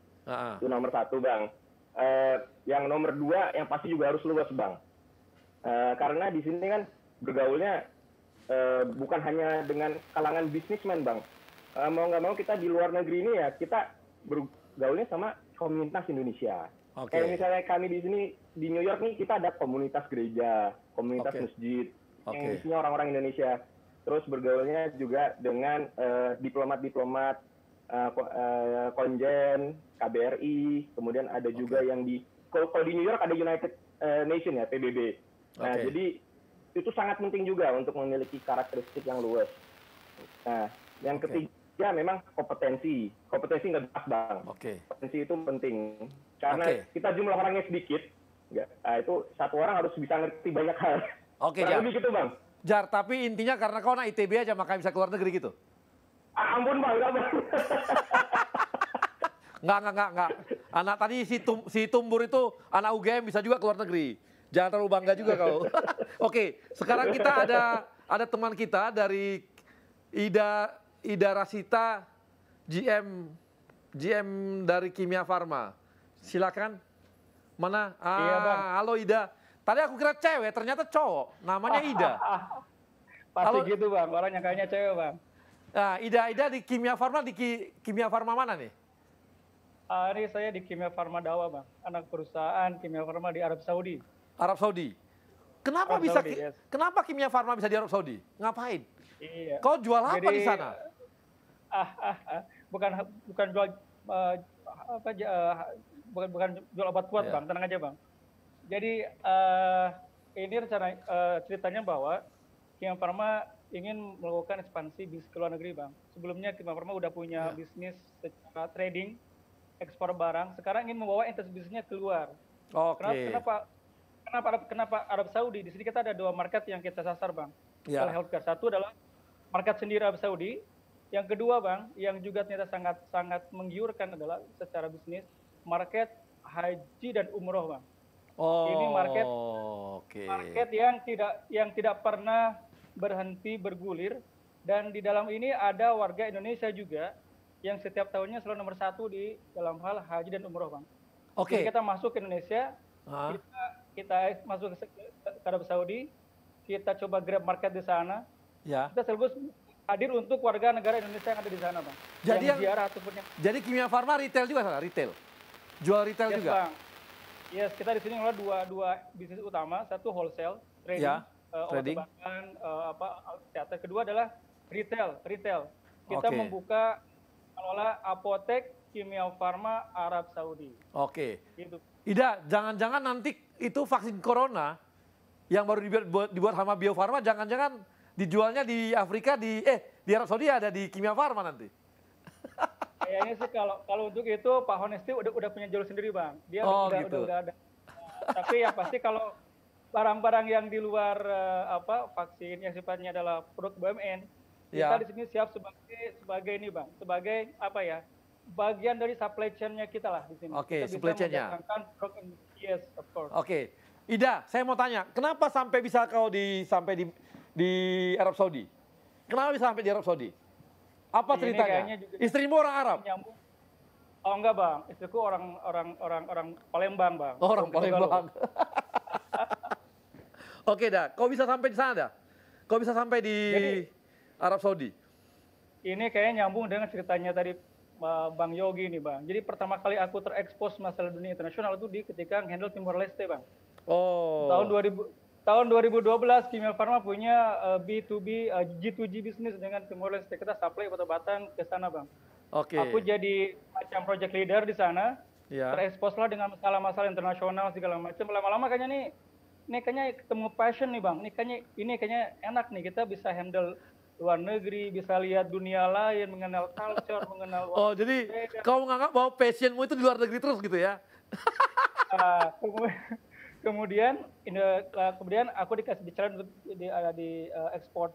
Speaker 12: Itu nomor satu Bang. Yang nomor dua yang pasti juga harus luas Bang. Karena di sini kan bergaulnya bukan hanya dengan kalangan bisnismen Bang. Mau nggak mau kita di luar negeri ini ya kita bergaulnya sama komunitas Indonesia. Kayak misalnya kami di sini di New York nih kita ada komunitas gereja, komunitas masjid yang isinya orang-orang Indonesia. Terus bergaulnya juga dengan diplomat-diplomat, konjen, KBRI, kemudian ada juga yang kalau di New York ada United Nation ya, PBB. Nah, jadi itu sangat penting juga untuk memiliki karakteristik yang luas. Nah, yang ketiga memang kompetensi. Kompetensi nggak bahas, Bang. Kompetensi itu penting. Karena kita jumlah orangnya sedikit, nah, itu satu orang harus bisa ngerti banyak hal.
Speaker 2: Jar.
Speaker 12: Lebih gitu, Bang.
Speaker 2: Jar, tapi intinya karena kau anak ITB aja makanya bisa keluar negeri gitu?
Speaker 12: Ampun, Bang.
Speaker 2: Enggak. Anak tadi si Tumbur itu anak UGM bisa juga keluar negeri. Jangan terlalu bangga juga kau. Oke, sekarang kita ada teman kita dari Ida Rasita, GM dari Kimia Farma. Silakan. Mana?
Speaker 13: Iya, Bang.
Speaker 2: Halo Ida. Tadi aku kira cewek, ternyata cowok. Namanya Ida.
Speaker 13: Pasti gitu, Bang. Orang yang kayaknya cewek, Bang.
Speaker 2: Nah, Ida di Kimia Farma, Kimia Farma mana nih?
Speaker 13: Ini saya di Kimia Farma Dawa, Bang. Anak perusahaan Kimia Farma di Arab Saudi.
Speaker 2: Arab Saudi. Kenapa kenapa Kimia Farma bisa di Arab Saudi? Ngapain?
Speaker 13: Iya.
Speaker 2: Kau jual apa
Speaker 13: Jadi,
Speaker 2: di sana?
Speaker 13: Bukan jual bukan jual obat kuat, Bang. Tenang aja, Bang. Jadi ini rencana ceritanya bahwa Kimia Farma ingin melakukan ekspansi bisnis ke luar negeri, Bang. Sebelumnya Kimia Farma udah punya bisnis secara trading, ekspor barang. Sekarang ingin membawa entitas bisnisnya keluar. Kenapa Arab Saudi? Di sini kita ada 2 market yang kita sasar, Bang. Kalau healthcare, satu adalah market sendiri Arab Saudi. Yang kedua, Bang, yang juga ternyata sangat menggiurkan adalah secara bisnis market haji dan umroh, Bang. Ini market yang tidak pernah berhenti bergulir, dan di dalam ini ada warga Indonesia juga yang setiap tahunnya selalu nomor 1 di dalam hal haji dan umroh, Bang. Jadi kita masuk ke Indonesia, kita masuk ke Arab Saudi, kita coba grab market di sana, kita sekaligus hadir untuk warga negara Indonesia yang ada di sana, Bang.
Speaker 2: Jadi Kimia Farma retail juga sana, retail? Jual retail juga?
Speaker 13: Bang. Yes, kita di sini ngelola dua bisnis utama, satu wholesale, trading, obat-obatan, kesehatan. Kedua adalah retail. Kita membuka mengelola apotek Kimia Farma Arab Saudi. Gitu.
Speaker 2: Ida, jangan-jangan nanti itu vaksin corona yang baru dibuat sama Bio Farma, jangan-jangan dijualnya di Afrika, di Arab Saudi ada di Kimia Farma nanti.
Speaker 13: Kayaknya sih kalau untuk itu Pak Honesti udah punya jalur sendiri, Bang. Dia udah ada. Tapi yang pasti kalau barang-barang yang di luar vaksin yang sifatnya adalah produk BUMN, kita di sini siap sebagai ini, Bang, sebagai bagian dari supply chain-nya kita lah di sini.
Speaker 2: Supply chain-nya.
Speaker 13: Yes, of course.
Speaker 2: Ida, saya mau tanya, kenapa sampai bisa kau sampai di Arab Saudi? Kenapa bisa sampai di Arab Saudi? Apa ceritanya? Istrimu orang Arab?
Speaker 13: Oh enggak, Bang. Istriku orang Palembang, Bang.
Speaker 2: Orang Palembang. Dah. Kau bisa sampai di sana dah? Kau bisa sampai di Arab Saudi?
Speaker 13: Ini kayaknya nyambung dengan ceritanya tadi Bang Yogi nih, Bang. Jadi pertama kali aku terekspos masalah dunia internasional itu ketika handle Timor Leste, Bang. Tahun 2012 Kimia Farma punya B2B G2G bisnis dengan Timor Leste. Kita supply obat-obatan ke sana, Bang. Aku jadi macam project leader di sana. Terekspos lah dengan masalah-masalah internasional segala macam. Lama-lama kayaknya kayaknya ketemu passion nih, Bang. Ini kayaknya enak nih, kita bisa handle luar negeri, bisa lihat dunia lain, mengenal culture, mengenal.
Speaker 2: Jadi kau menganggap bahwa passionmu itu di luar negeri terus gitu ya?
Speaker 13: Kemudian aku dikasih challenge untuk di export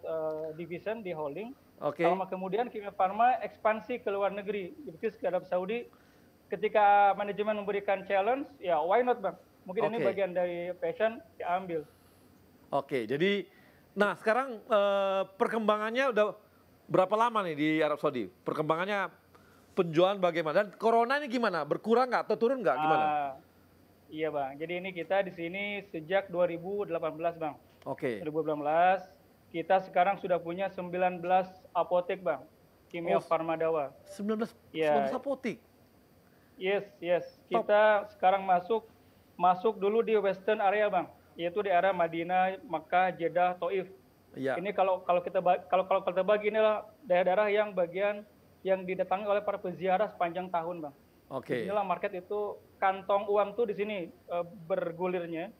Speaker 13: division di holding. Lama kemudian Kimia Farma ekspansi ke luar negeri, bisnis ke Arab Saudi. Ketika manajemen memberikan challenge, ya why not, Bang? Mungkin ini bagian dari passion, diambil.
Speaker 2: Jadi sekarang perkembangannya udah berapa lama nih di Arab Saudi? Perkembangannya penjualan bagaimana? Dan corona ini gimana? Berkurang nggak atau turun nggak? Gimana?
Speaker 13: Iya, Bang. Jadi ini kita di sini sejak 2018, Bang. 2018. Kita sekarang sudah punya 19 apotek, Bang. Kimia Farma Dawa.
Speaker 2: 19 apotek?
Speaker 13: Yes. Kita sekarang masuk dulu di Western area, Bang. Yaitu di area Madinah, Makkah, Jeddah, Taif. Ini kalau kita bagi inilah daerah-daerah yang bagian yang didatangi oleh para peziarah sepanjang tahun, Bang. Inilah market itu, kantong uang tuh di sini bergulirnya.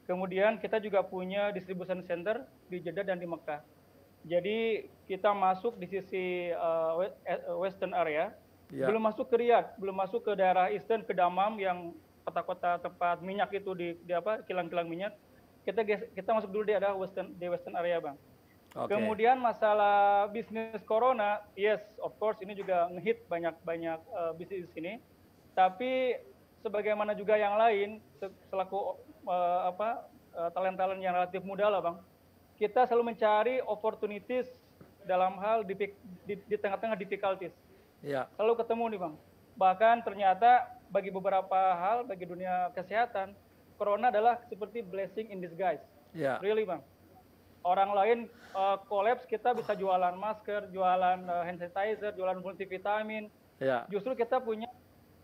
Speaker 13: Kemudian kita juga punya distribution center di Jeddah dan di Mekah. Jadi kita masuk di sisi western area, belum masuk ke Riyadh, belum masuk ke daerah eastern, ke Dammam yang kota-kota tempat minyak itu di kilang-kilang minyak. Kita masuk dulu di western area, Bang. Okay. Kemudian masalah bisnis corona, yes, of course ini juga ngehit banyak bisnis di sini. Tapi sebagaimana juga yang lain, selaku talent-talent yang relatif muda lah, Bang, kita selalu mencari opportunities dalam hal di tengah-tengah difficulties. Yeah. Selalu ketemu nih, Bang. Bahkan ternyata bagi beberapa hal, bagi dunia kesehatan, corona adalah seperti blessing in disguise. Yeah. Really, Bang. Orang lain collapse, kita bisa jualan masker, jualan hand sanitizer, jualan multivitamin. Yeah. Justru kita punya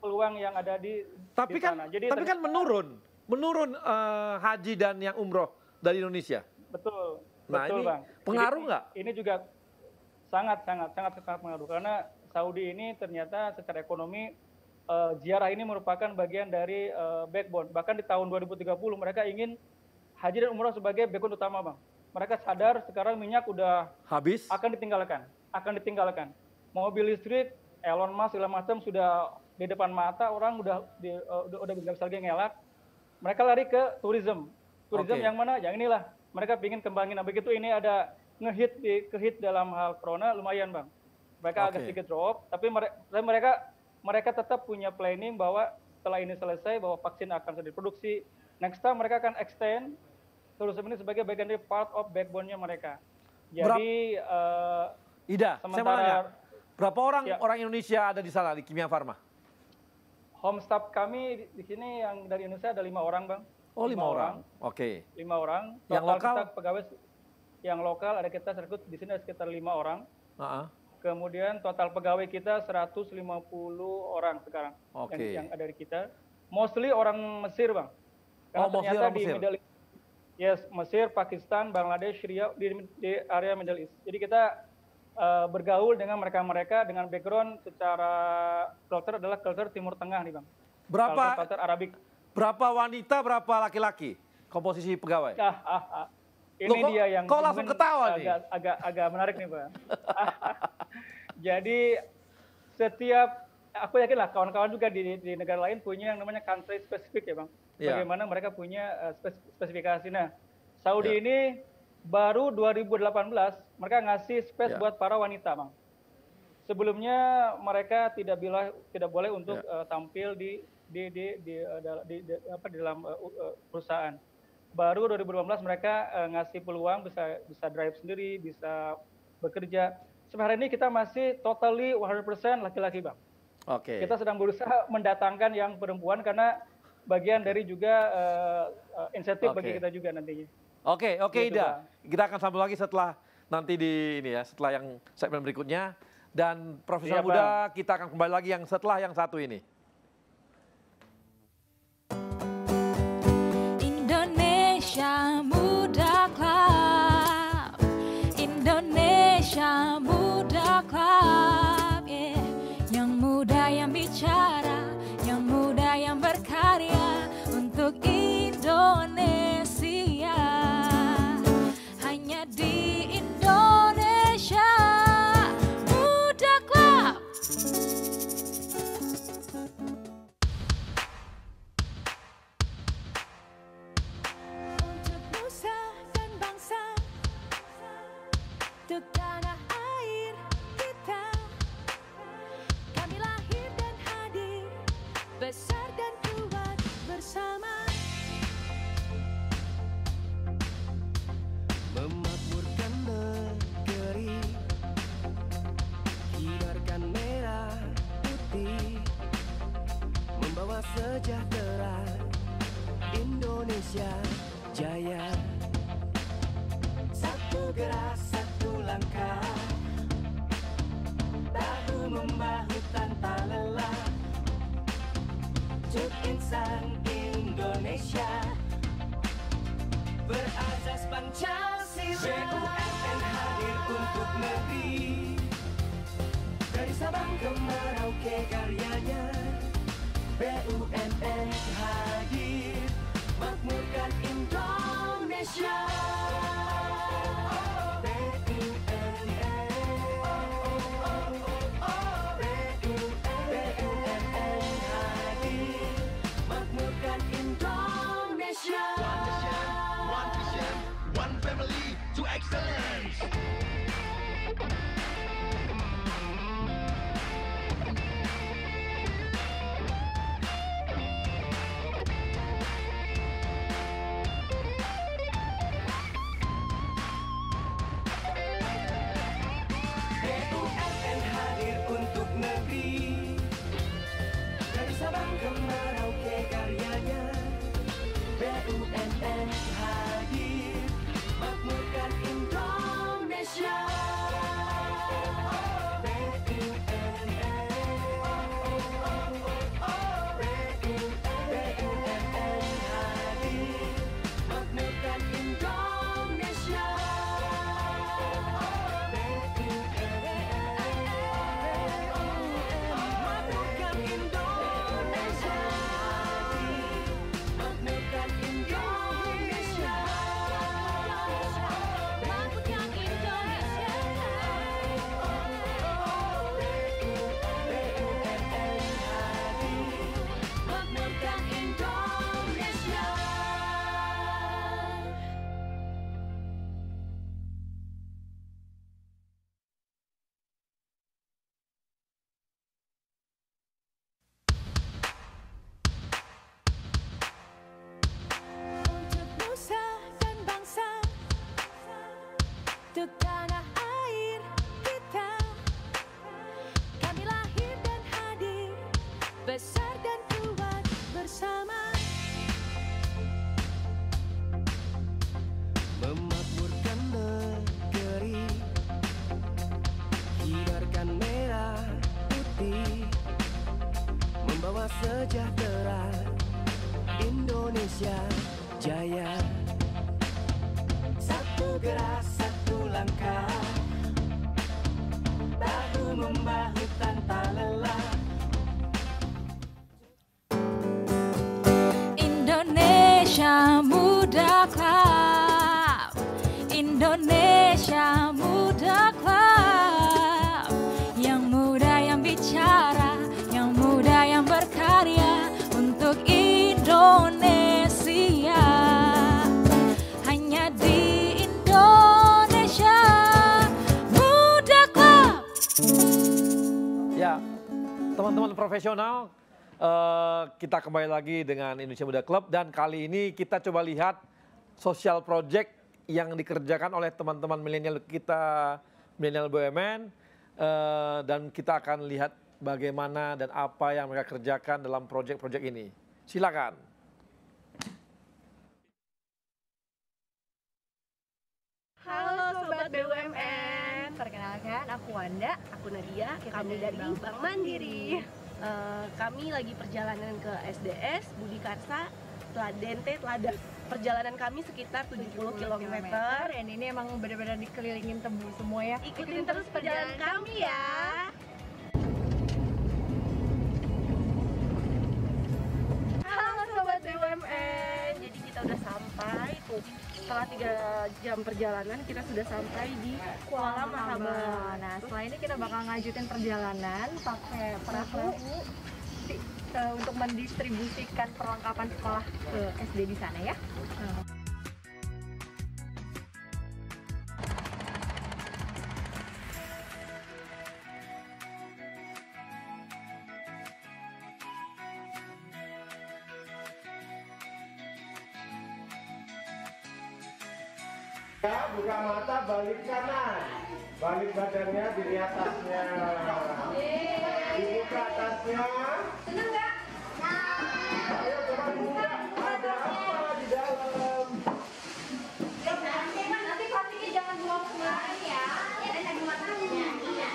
Speaker 13: peluang yang ada di sana.
Speaker 2: Tapi kan menurun haji dan yang umroh dari Indonesia.
Speaker 13: Betul.
Speaker 2: Nah,
Speaker 13: betul,
Speaker 2: ini
Speaker 13: Bang.
Speaker 2: pengaruh nggak?
Speaker 13: Ini juga sangat pengaruh karena Saudi ini ternyata secara ekonomi ziarah ini merupakan bagian dari backbone. Bahkan di tahun 2030 mereka ingin haji dan umroh sebagai backbone utama, Bang. Mereka sadar sekarang minyak udah
Speaker 2: habis,
Speaker 13: akan ditinggalkan. Mobil listrik, Elon Musk segala macam sudah di depan mata, orang udah nggak bisa lagi ngelak. Mereka lari ke tourism yang mana? Yang inilah. Mereka ingin kembangin. Nah, begitu ini ada kehit dalam hal corona lumayan, Bang. Mereka agak sedikit drop, tapi mereka tetap punya planning bahwa setelah ini selesai bahwa vaksin akan sudah diproduksi. Next time mereka akan extend tourism ini sebagai bagian dari part of backbone-nya mereka. Jadi
Speaker 2: Ida, saya mau nanya, berapa orang Indonesia ada di sana di Kimia Farma?
Speaker 13: Home staff kami di sini yang dari Indonesia ada 5 orang, Bang.
Speaker 2: Oh, 5 orang. Oke.
Speaker 13: 5 orang. Total
Speaker 2: yang lokal?
Speaker 13: Kita pegawai yang lokal ada kita rekrut di sini ada sekitar 5 orang. Kemudian total pegawai kita 150 orang sekarang yang ada di kita. Mostly orang Mesir, Bang. Karena ternyata di Middle East. Yes, Mesir, Pakistan, Bangladesh, Syria di area Middle East. Jadi kita bergaul dengan mereka dengan background secara culture adalah culture Timur Tengah nih, Bang. Culture Arabik.
Speaker 2: Berapa wanita, berapa laki-laki komposisi pegawai?
Speaker 13: Ini dia yang
Speaker 2: kok langsung ketawa nih?
Speaker 13: Agak menarik nih, Bang. Jadi aku yakin lah kawan-kawan juga di negara lain punya yang namanya country specific ya, Bang. Bagaimana mereka punya spesifikasi. Nah, Saudi ini baru 2018 mereka ngasih space buat para wanita, Bang. Sebelumnya mereka tidak boleh untuk tampil di dalam perusahaan. Baru 2018 mereka ngasih peluang bisa drive sendiri, bisa bekerja. Sampai hari ini kita masih totally 100% laki-laki, Bang.
Speaker 2: Oke.
Speaker 13: Kita sedang berusaha mendatangkan yang perempuan karena bagian dari juga insentif bagi kita juga nantinya.
Speaker 2: Oke, Ida. Kita akan sambung lagi setelah nanti setelah yang segmen berikutnya, dan profesional muda kita akan kembali lagi yang setelah yang satu ini.
Speaker 4: Indonesia Muda Club, Indonesia Muda Club, yang muda yang bicara, yang muda yang berkarya untuk Indonesia, hanya di Indonesia Muda Club. Untuk nusa dan bangsa, untuk tanah air kita, kami lahir dan hadir, besar dan kuat bersama.
Speaker 14: Memakmurkan negeri, kibarkan merah putih, membawa sejahtera, Indonesia jaya. Satu gerak, satu langkah, bahu membahu tanpa lelah, untuk insan Indonesia, berazas Pancasila. BUMN hadir untuk negeri, dari Sabang ke Merauke karyanya. BUMN hadir, makmurkan Indonesia. BUMN hadir untuk negeri, dari Sabang ke Merauke karyanya. BUMN hadir, makmurkan Indonesia.
Speaker 4: Untuk tanah air kita, kami lahir dan hadir, besar dan kuat bersama.
Speaker 14: Memakmurkan negeri, hindarkan merah putih, membawa sejahtera, Indonesia jaya. Satu gerak, satu langkah, bahu membahu tanpa lelah.
Speaker 4: Indonesia Muda Club, Indonesia Muda Club, yang muda yang bicara, yang muda yang berkarya untuk Indonesia. Hanya di Indonesia Muda Club.
Speaker 2: Ya, teman-teman profesional, kita kembali lagi dengan Indonesia Muda Club, dan kali ini kita coba lihat social project yang dikerjakan oleh teman-teman milenial kita, milenial BUMN, dan kita akan lihat bagaimana dan apa yang mereka kerjakan dalam project-project ini. Silakan.
Speaker 5: Halo Sobat BUMN, perkenalkan aku Wanda, aku Nadia, kami dari Bank Mandiri. Kami lagi perjalanan ke SDS, Budi Karsa, Teladan. Perjalanan kami sekitar 70 km.
Speaker 15: Dan ini emang benar-benar dikelilingin tebu semua ya.
Speaker 5: Ikutin terus perjalanan kami ya. Halo Sobat BUMN, jadi kita udah sampai tuh. Setelah 3 jam perjalanan kita sudah sampai di Kuala Mahabar.
Speaker 15: Nah, setelah ini kita bakal ngajutin perjalanan pakai perahu untuk mendistribusikan perlengkapan sekolah ke SD di sana ya.
Speaker 16: Ya, buka mata, balik kanan. Balik badannya, dilihat tasnya. Dibuka tasnya.
Speaker 14: Seneng nggak?
Speaker 16: Ayo teman muda, ada apa di dalam?
Speaker 14: Nanti pastinya jangan buang sembarangan ya. Ya, dan ada matanya. Iya.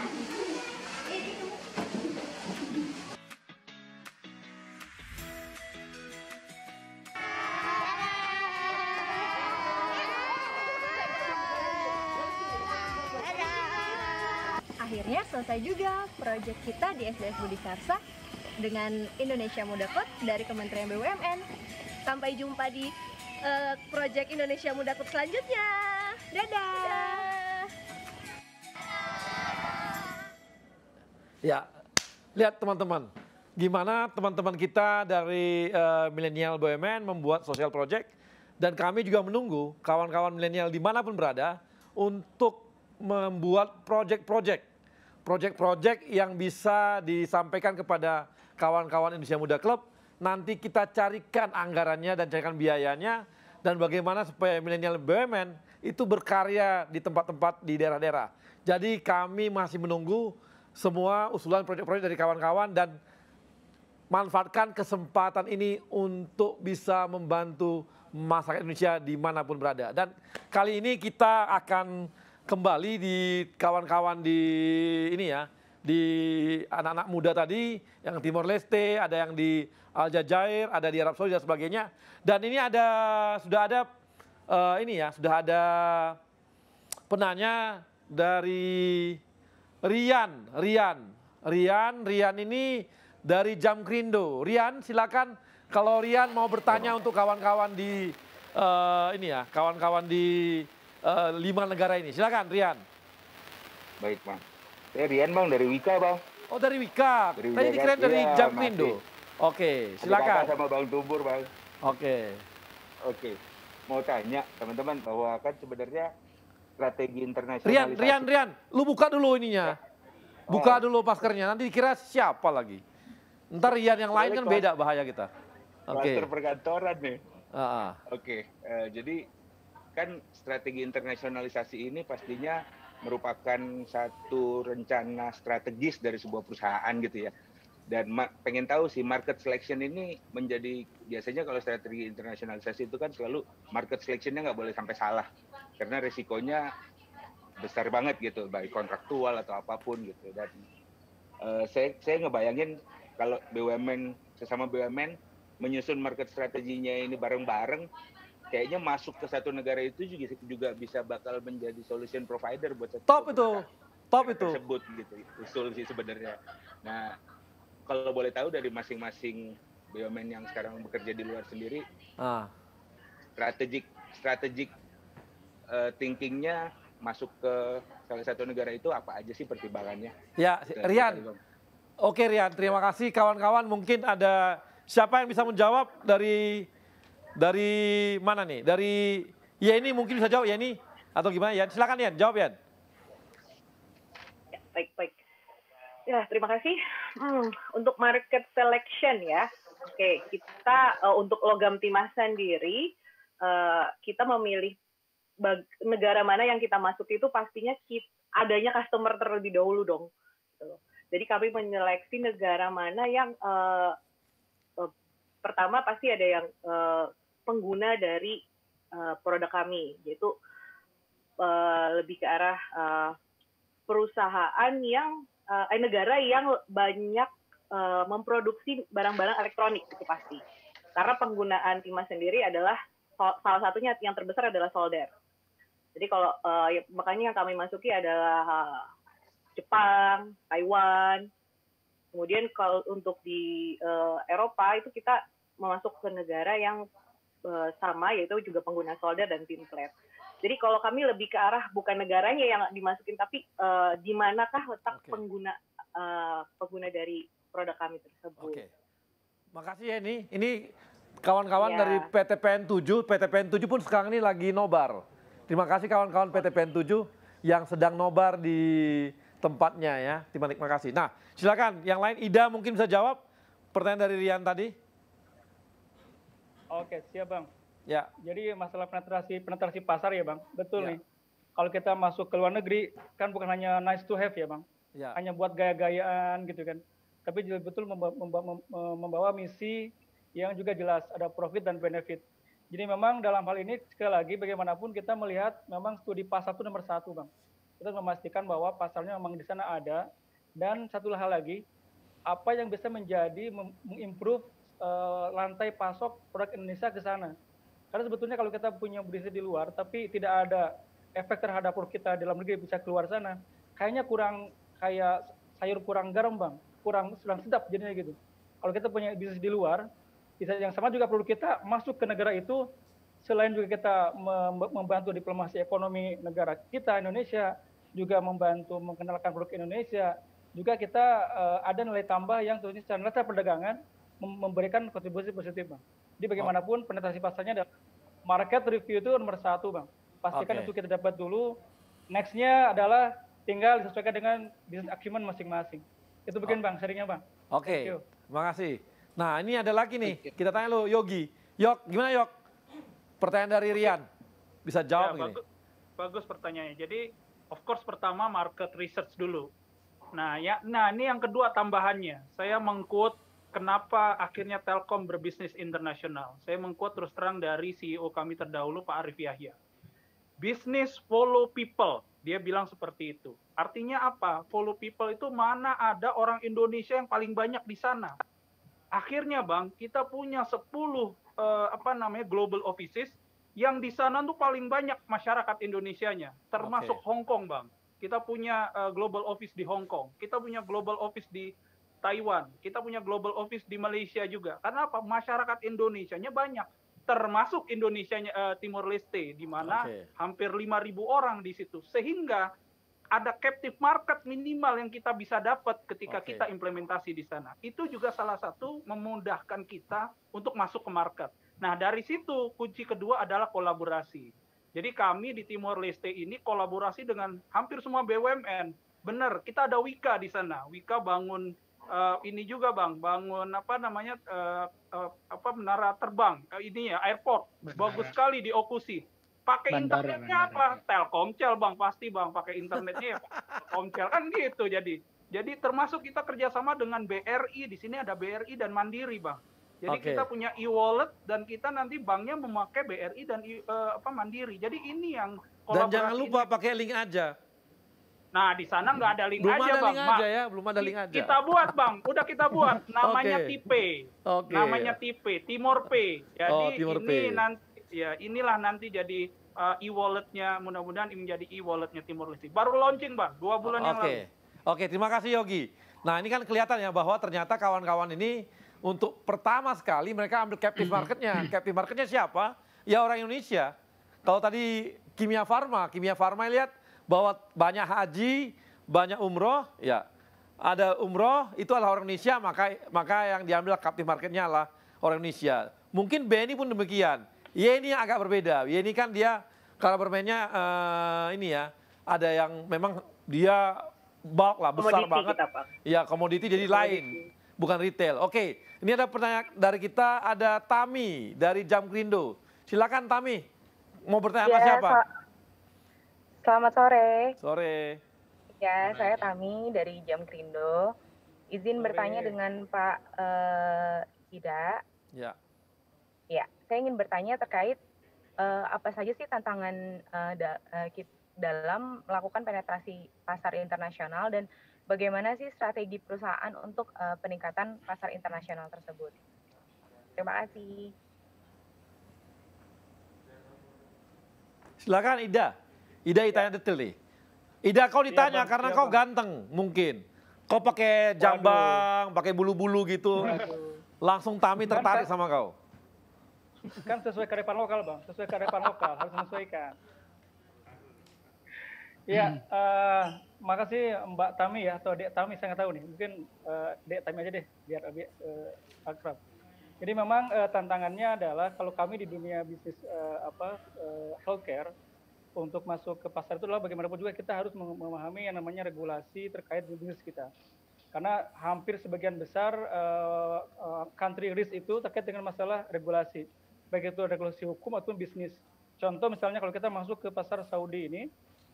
Speaker 15: Akhirnya selesai juga proyek kita di SDS Budi Karsa dengan Indonesia Muda Club dari Kementerian BUMN.
Speaker 5: Sampai jumpa di project Indonesia Muda Club selanjutnya. Dadah.
Speaker 2: Ya, lihat teman-teman, gimana teman-teman kita dari milenial BUMN membuat social project, dan kami juga menunggu kawan-kawan milenial dimanapun berada untuk membuat project-project yang bisa disampaikan kepada kawan-kawan Indonesia Muda Club. Nanti kita carikan anggarannya dan carikan biayanya, dan bagaimana supaya milenial BUMN itu berkarya di tempat-tempat di daerah-daerah. Jadi kami masih menunggu semua usulan proyek-proyek dari kawan-kawan, dan manfaatkan kesempatan ini untuk bisa membantu masyarakat Indonesia dimanapun berada. Dan kali ini kita akan kembali di kawan-kawan di ini ya, di anak-anak muda tadi, yang Timor Leste, ada yang di Aljazair, ada di Arab Saudi dan sebagainya. Dan ini sudah ada penanya dari Rian ini dari Jamkrindo. Rian, silakan kalau Rian mau bertanya untuk kawan-kawan di kawan-kawan di 5 negara ini. Silakan Rian.
Speaker 17: Baik Bang. Saya Rian Bang dari Wika Bang.
Speaker 2: Oh dari Wika. Tadi dikirain dari Jamkrindo. Oke, silakan.
Speaker 17: Sama Bang Tumbur Bang.
Speaker 2: Oke.
Speaker 17: Mau tanya teman-teman bahwa kan sebenarnya strategi internasionalisasi.
Speaker 2: Rian, lu buka dulu ininya. Buka dulu maskernya, nanti dikira siapa lagi. Ntar Rian yang lain kan beda bahaya kita.
Speaker 17: Kluster perkantoran nih. Jadi kan strategi internasionalisasi ini pastinya merupakan satu rencana strategis dari sebuah perusahaan gitu ya. Dan pengen tahu sih market selection ini menjadi, biasanya kalau strategi internasionalisasi itu kan selalu market selectionnya nggak boleh sampai salah. Karena risikonya besar banget gitu, baik kontraktual atau apapun gitu. Dan saya ngebayangin kalau BUMN, sesama BUMN menyusun market strateginya ini bareng-bareng, kayaknya masuk ke satu negara itu juga bisa bakal menjadi solution provider buat
Speaker 2: top itu
Speaker 17: tersebut gitu, usul sih sebenarnya. Nah, kalau boleh tahu dari masing-masing BUMN yang sekarang bekerja di luar sendiri, strategik thinkingnya masuk ke salah satu negara itu apa aja sih pertimbangannya? Ya,
Speaker 2: Rian. Oke Rian, terima kasih kawan-kawan. Mungkin ada siapa yang bisa menjawab dari mana nih? Dari Yeni mungkin bisa jawab Yeni atau gimana Yan? Silakan Yan, jawab Yan.
Speaker 10: Ya, baik. Ya, terima kasih. Untuk market selection ya. Oke, kita untuk logam timah sendiri kita memilih negara mana yang kita masuk itu pastinya adanya customer terlebih dahulu dong. Jadi kami menyeleksi negara mana yang pertama pasti ada yang pengguna dari produk kami, yaitu lebih ke arah perusahaan yang negara yang banyak memproduksi barang-barang elektronik itu pasti. Karena penggunaan timah sendiri adalah salah satunya yang terbesar adalah solder. Jadi kalau makanya yang kami masuki adalah Jepang, Taiwan. Kemudian kalau untuk di Eropa itu kita masuk ke negara yang sama, yaitu juga pengguna solder dan tinplate. Jadi kalau kami lebih ke arah bukan negaranya yang dimasukin, tapi di manakah letak pengguna dari produk kami tersebut.
Speaker 2: Makasih ya ini kawan-kawan dari PTPN 7. PTPN 7 pun sekarang ini lagi nobar. Terima kasih kawan-kawan PTPN 7 yang sedang nobar di tempatnya ya. Terima kasih. Nah, silakan yang lain. Ida mungkin bisa jawab pertanyaan dari Rian tadi.
Speaker 13: Oke, siap Bang.
Speaker 2: Ya.
Speaker 13: Jadi masalah penetrasi pasar ya Bang. Betul nih. Kalau kita masuk ke luar negeri kan bukan hanya nice to have ya Bang.
Speaker 2: Ya.
Speaker 13: Hanya buat gaya-gayaan gitu kan. Tapi juga betul membawa misi yang juga jelas, ada profit dan benefit. Jadi memang dalam hal ini sekali lagi bagaimanapun kita melihat memang studi pasar itu nomor 1 Bang. Kita memastikan bahwa pasarnya memang di sana ada, dan satu hal lagi, apa yang bisa menjadi mengimprove lantai pasok produk Indonesia ke sana. Karena sebetulnya kalau kita punya bisnis di luar tapi tidak ada efek terhadap produk kita di dalam negeri bisa keluar sana, kayaknya kayak sayur kurang garam Bang, kurang sedap jadinya gitu. Kalau kita punya bisnis di luar, bisa yang sama juga produk kita masuk ke negara itu selain juga kita membantu diplomasi ekonomi negara kita Indonesia, juga membantu mengenalkan produk Indonesia, juga kita ada nilai tambah yang tentunya secara neraca perdagangan memberikan kontribusi positif, Bang. Jadi bagaimanapun penetrasi pasarnya adalah market review itu nomor 1, Bang. Pastikan itu kita dapat dulu. Next-nya adalah tinggal disesuaikan dengan business acumen masing-masing. Itu begini, Bang, sharingnya, Bang.
Speaker 2: Oke, terima kasih. Nah, ini ada lagi nih, kita tanya lo, Yogi. Yok, gimana Yok? Pertanyaan dari Rian, bisa jawab
Speaker 8: ya,
Speaker 2: ini?
Speaker 8: Bagus pertanyaannya. Jadi, of course pertama market research dulu. Nah, ini yang kedua tambahannya. Saya meng-quote kenapa akhirnya Telkom berbisnis internasional. Saya meng-quote terus terang dari CEO kami terdahulu, Pak Arif Yahya. Business follow people. Dia bilang seperti itu. Artinya apa? Follow people itu mana ada orang Indonesia yang paling banyak di sana. Akhirnya, Bang, kita punya 10 global offices yang di sana tuh paling banyak masyarakat Indonesianya, termasuk Hong Kong, Bang. Kita punya global office di Hong Kong, kita punya global office di Taiwan, kita punya global office di Malaysia juga. Karena apa? Masyarakat Indonesianya banyak, termasuk Indonesianya Timor Leste, di mana hampir 5.000 orang di situ. Sehingga ada captive market minimal yang kita bisa dapat ketika kita implementasi di sana. Itu juga salah satu memudahkan kita untuk masuk ke market. Nah, dari situ kunci kedua adalah kolaborasi. Jadi kami di Timor Leste ini kolaborasi dengan hampir semua BUMN. Benar, kita ada Wika di sana. Wika bangun ini juga, Bang, bangun menara terbang, airport. Bagus sekali di Okusi. Pakai internetnya apa? Telkomsel, Bang, pasti, Bang, pakai internetnya ya Telkomsel kan gitu. Jadi termasuk kita kerjasama dengan BRI, di sini ada BRI dan Mandiri, Bang. Jadi kita punya e-wallet dan kita nanti banknya memakai BRI dan Mandiri. Jadi ini yang
Speaker 2: dan jangan lupa pakai link aja.
Speaker 8: Nah, di sana nggak ada link aja, Bang.
Speaker 2: Belum ada link aja.
Speaker 8: Kita buat, Bang. Udah kita buat. Namanya TIPE. Namanya TIPE, Timor Pay. Jadi ini nanti inilah nanti jadi e-walletnya, mudah-mudahan ini menjadi e-walletnya Timor Leste. Baru launching, Bang, 2 bulan yang lalu.
Speaker 2: Oke, terima kasih Yogi. Nah, ini kan kelihatan ya bahwa ternyata kawan-kawan ini untuk pertama sekali mereka ambil captive marketnya. Captive marketnya siapa? Ya orang Indonesia. Kalau tadi Kimia Farma lihat bahwa banyak haji, banyak umroh, ya ada umroh itu adalah orang Indonesia, maka yang diambil captive marketnya adalah orang Indonesia. Mungkin BNI pun demikian. Ini yang agak berbeda. Ini kan dia cara bermainnya ada yang memang dia bulk lah, besar banget. Ya, komoditi jadi lain, bukan retail. Oke, ini ada pertanyaan dari kita, ada Tami dari Jamkrindo. Silakan Tami, mau bertanya sama siapa?
Speaker 18: Selamat sore.
Speaker 2: Sore.
Speaker 18: Ya, saya Tami dari Jamkrindo. Izin bertanya dengan Pak Ida.
Speaker 2: Ya.
Speaker 18: Ya, saya ingin bertanya terkait apa saja sih tantangan dalam melakukan penetrasi pasar internasional dan bagaimana sih strategi perusahaan untuk peningkatan pasar internasional tersebut. Terima kasih.
Speaker 2: Silakan Ida. Ida ditanya detail nih. Ida, kau ditanya karena kau ganteng mungkin. Kau pakai jambang, pakai bulu-bulu gitu. Langsung Tami tertarik sama kau.
Speaker 13: Kan sesuai kearifan lokal, Bang. Sesuai kearifan lokal, harus menyesuaikan. Ya, makasih Mbak Tami ya, atau Dek Tami, saya nggak tahu nih. Mungkin Dek Tami aja deh, biar lebih akrab. Jadi memang tantangannya adalah kalau kami di dunia bisnis healthcare, untuk masuk ke pasar itu adalah bagaimanapun juga kita harus memahami yang namanya regulasi terkait bisnis kita. Karena hampir sebagian besar country risk itu terkait dengan masalah regulasi. Baik itu regulasi hukum ataupun bisnis. Contoh misalnya kalau kita masuk ke pasar Saudi ini,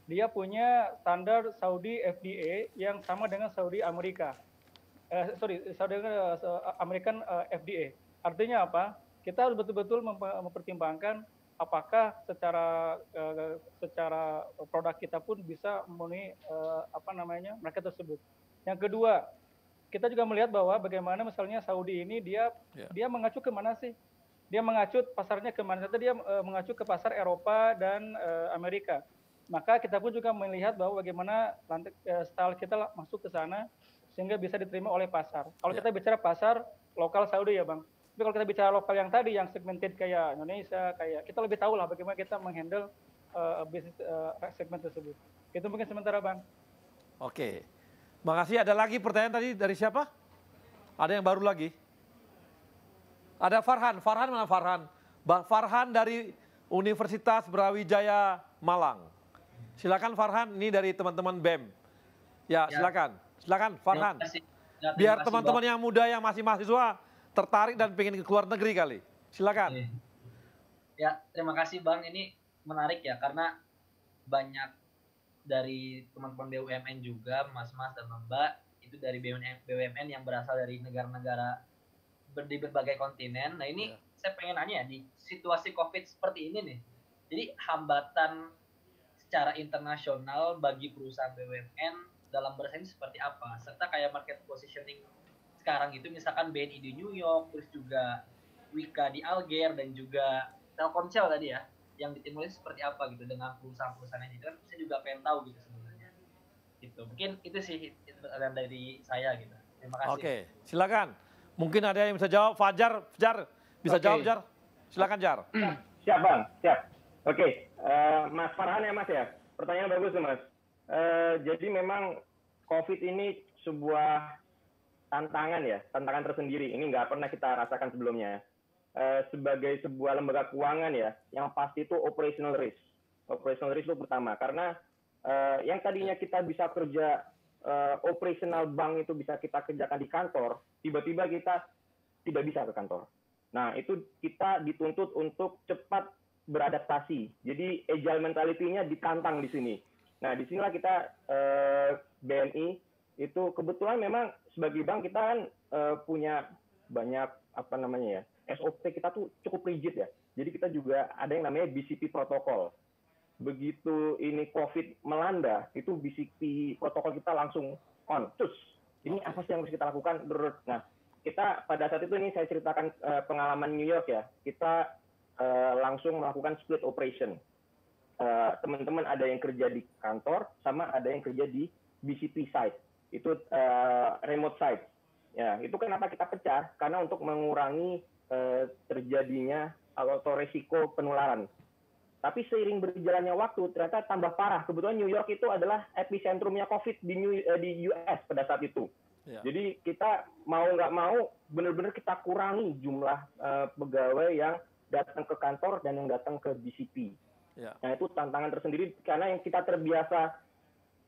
Speaker 13: dia punya standar Saudi FDA yang sama dengan Saudi Amerika. Saudi American FDA. Artinya apa? Kita harus betul-betul mempertimbangkan apakah secara produk kita pun bisa memenuhi market tersebut. Yang kedua, kita juga melihat bahwa bagaimana misalnya Saudi ini dia mengacu ke mana sih? Dia mengacu pasarnya ke mana? Dia mengacu ke pasar Eropa dan Amerika. Maka kita pun juga melihat bahwa bagaimana style kita masuk ke sana sehingga bisa diterima oleh pasar. Kalau kita bicara pasar lokal Saudi ya, Bang. Tapi kalau kita bicara lokal yang tadi, yang segmented kayak Indonesia, kayak kita lebih tahu lah bagaimana kita menghandle bisnis segmen tersebut. Itu mungkin sementara Bang.
Speaker 2: Oke, makasih. Ada lagi pertanyaan tadi dari siapa? Ada yang baru lagi? Ada Farhan. Farhan mana Farhan? Bang Farhan dari Universitas Brawijaya Malang. Silakan Farhan, ini dari teman-teman BEM. Ya, silakan. Silakan Farhan. Biar teman-teman yang muda yang masih mahasiswa tertarik dan pengen ke luar negeri kali. Silakan.
Speaker 19: Ya, terima kasih Bang. Ini menarik ya, karena banyak dari teman-teman BUMN juga, Mas-mas dan Mbak, itu dari BUMN yang berasal dari negara-negara di berbagai kontinen. Nah ini saya pengen nanya ya, di situasi COVID seperti ini nih, jadi hambatan secara internasional bagi perusahaan BUMN dalam bersaing seperti apa? Serta kayak market positioning sekarang itu, misalkan BNI di New York, terus juga Wika di Alger, dan juga Telkomsel tadi ya, yang di Timur Leste seperti apa gitu dengan perusahaan-perusahaan ini. Kan saya juga pengen tahu gitu sebenarnya. Gitu. Mungkin itu sih pertanyaan dari saya gitu. Terima kasih.
Speaker 2: Oke, silakan. Mungkin ada yang bisa jawab. Fajar bisa jawab Jar. Silakan Jar.
Speaker 12: Siap Bang, siap. Oke, Mas Farhan ya Mas ya. Pertanyaan bagus tuh Mas. Jadi memang COVID ini sebuah tantangan ya, tantangan tersendiri. Ini nggak pernah kita rasakan sebelumnya. Sebagai sebuah lembaga keuangan ya, yang pasti itu operational risk. Operational risk itu pertama, karena yang tadinya kita bisa kerja operational bank itu bisa kita kerjakan di kantor, tiba-tiba kita tidak bisa ke kantor. Nah, itu kita dituntut untuk cepat beradaptasi. Jadi agile mentality-nya ditantang di sini. Nah, disinilah kita BNI itu kebetulan memang sebagai bank kita kan punya banyak apa namanya ya, SOP kita tuh cukup rigid ya. Jadi kita juga ada yang namanya BCP protokol. Begitu ini COVID melanda, itu BCP protokol kita langsung on. Terus, ini apa sih yang harus kita lakukan? Nah, kita pada saat itu ini saya ceritakan pengalaman New York ya. Kita langsung melakukan split operation. Teman-teman ada yang kerja di kantor, sama ada yang kerja di BCP site. Itu remote site. Ya, itu kenapa kita pecah? Karena untuk mengurangi terjadinya atau resiko penularan. Tapi seiring berjalannya waktu ternyata tambah parah. Kebetulan New York itu adalah epicentrumnya COVID di US pada saat itu. Ya. Jadi kita mau nggak mau benar-benar kita kurangi jumlah pegawai yang datang ke kantor dan yang datang ke BCP. Ya. Nah itu tantangan tersendiri karena yang kita terbiasa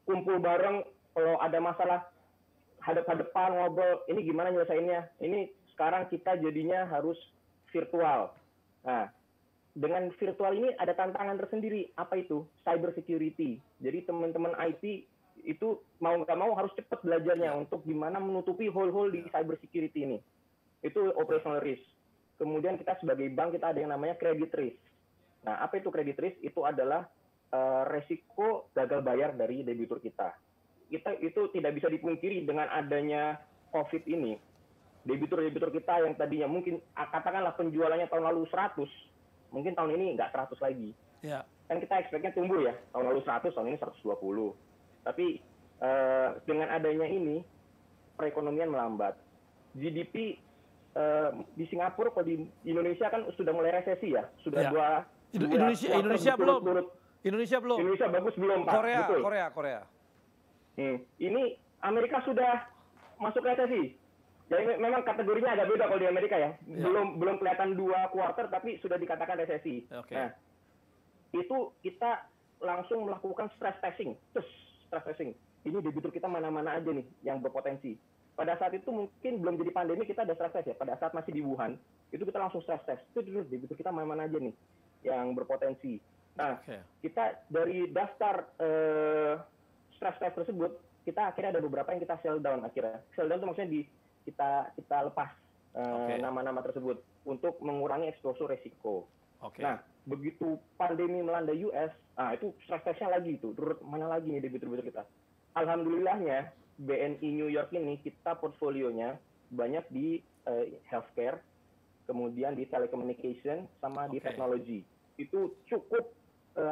Speaker 12: kumpul bareng kalau ada masalah hadap-hadapan ngobrol, ini gimana nyelesainnya? Ini sekarang kita jadinya harus virtual. Nah, dengan virtual ini ada tantangan tersendiri. Apa itu? Cyber security. Jadi teman-teman IT itu mau nggak mau harus cepat belajarnya untuk gimana menutupi hole-hole di cyber security ini. Itu operational risk. Kemudian kita sebagai bank kita ada yang namanya credit risk. Nah, apa itu credit risk? Itu adalah resiko gagal bayar dari debitur kita. Kita itu tidak bisa dipungkiri dengan adanya COVID ini. Debitur-debitur kita yang tadinya mungkin katakanlah penjualannya tahun lalu 100, mungkin tahun ini nggak 100 lagi. Ya. Kan kita expect-nya tumbuh ya, tahun lalu 100, tahun ini 120. Tapi dengan adanya ini, perekonomian melambat. GDP di Singapura, kalau di Indonesia kan sudah mulai resesi ya, sudah Indonesia belum. Indonesia bagus belum Pak.
Speaker 2: Korea.
Speaker 12: Ini Amerika sudah masuk resesi. Jadi memang kategorinya agak beda kalau di Amerika ya. Belum kelihatan 2 kuarter tapi sudah dikatakan resesi. Okay. Nah, itu kita langsung melakukan stress testing. Ini debitur kita mana-mana aja nih yang berpotensi. Pada saat itu mungkin belum jadi pandemi kita ada stress test ya. Pada saat masih di Wuhan, itu kita langsung stress test. Itu debitur kita mana-mana aja nih yang berpotensi. Nah, kita dari daftar stress test tersebut, kita akhirnya ada beberapa yang kita sell down akhirnya. Sell down itu maksudnya kita lepas nama-nama tersebut untuk mengurangi exposure resiko. Nah, begitu pandemi melanda US, itu stress testnya lagi itu. Mana lagi nih debitur-debitur kita? Alhamdulillahnya BNI New York ini kita portfolionya banyak di healthcare, kemudian di telecommunication, sama di teknologi. Itu cukup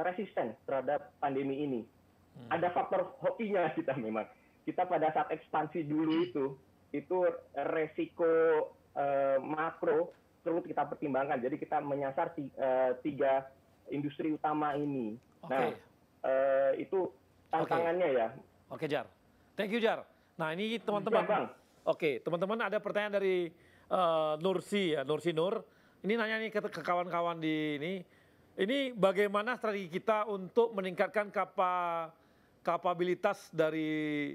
Speaker 12: resisten terhadap pandemi ini. Ada faktor hokinya kita memang. Kita pada saat ekspansi dulu itu resiko makro perlu kita pertimbangkan. Jadi kita menyasar 3 industri utama ini. Nah, itu tantangannya ya.
Speaker 2: Oke, Jar. Thank you, Jar. Nah, ini teman-teman. Oke, teman-teman ada pertanyaan dari Nursi ya, Nursi Nur. Ini nanya nih ke kawan-kawan di ini. Ini bagaimana strategi kita untuk meningkatkan kapabilitas dari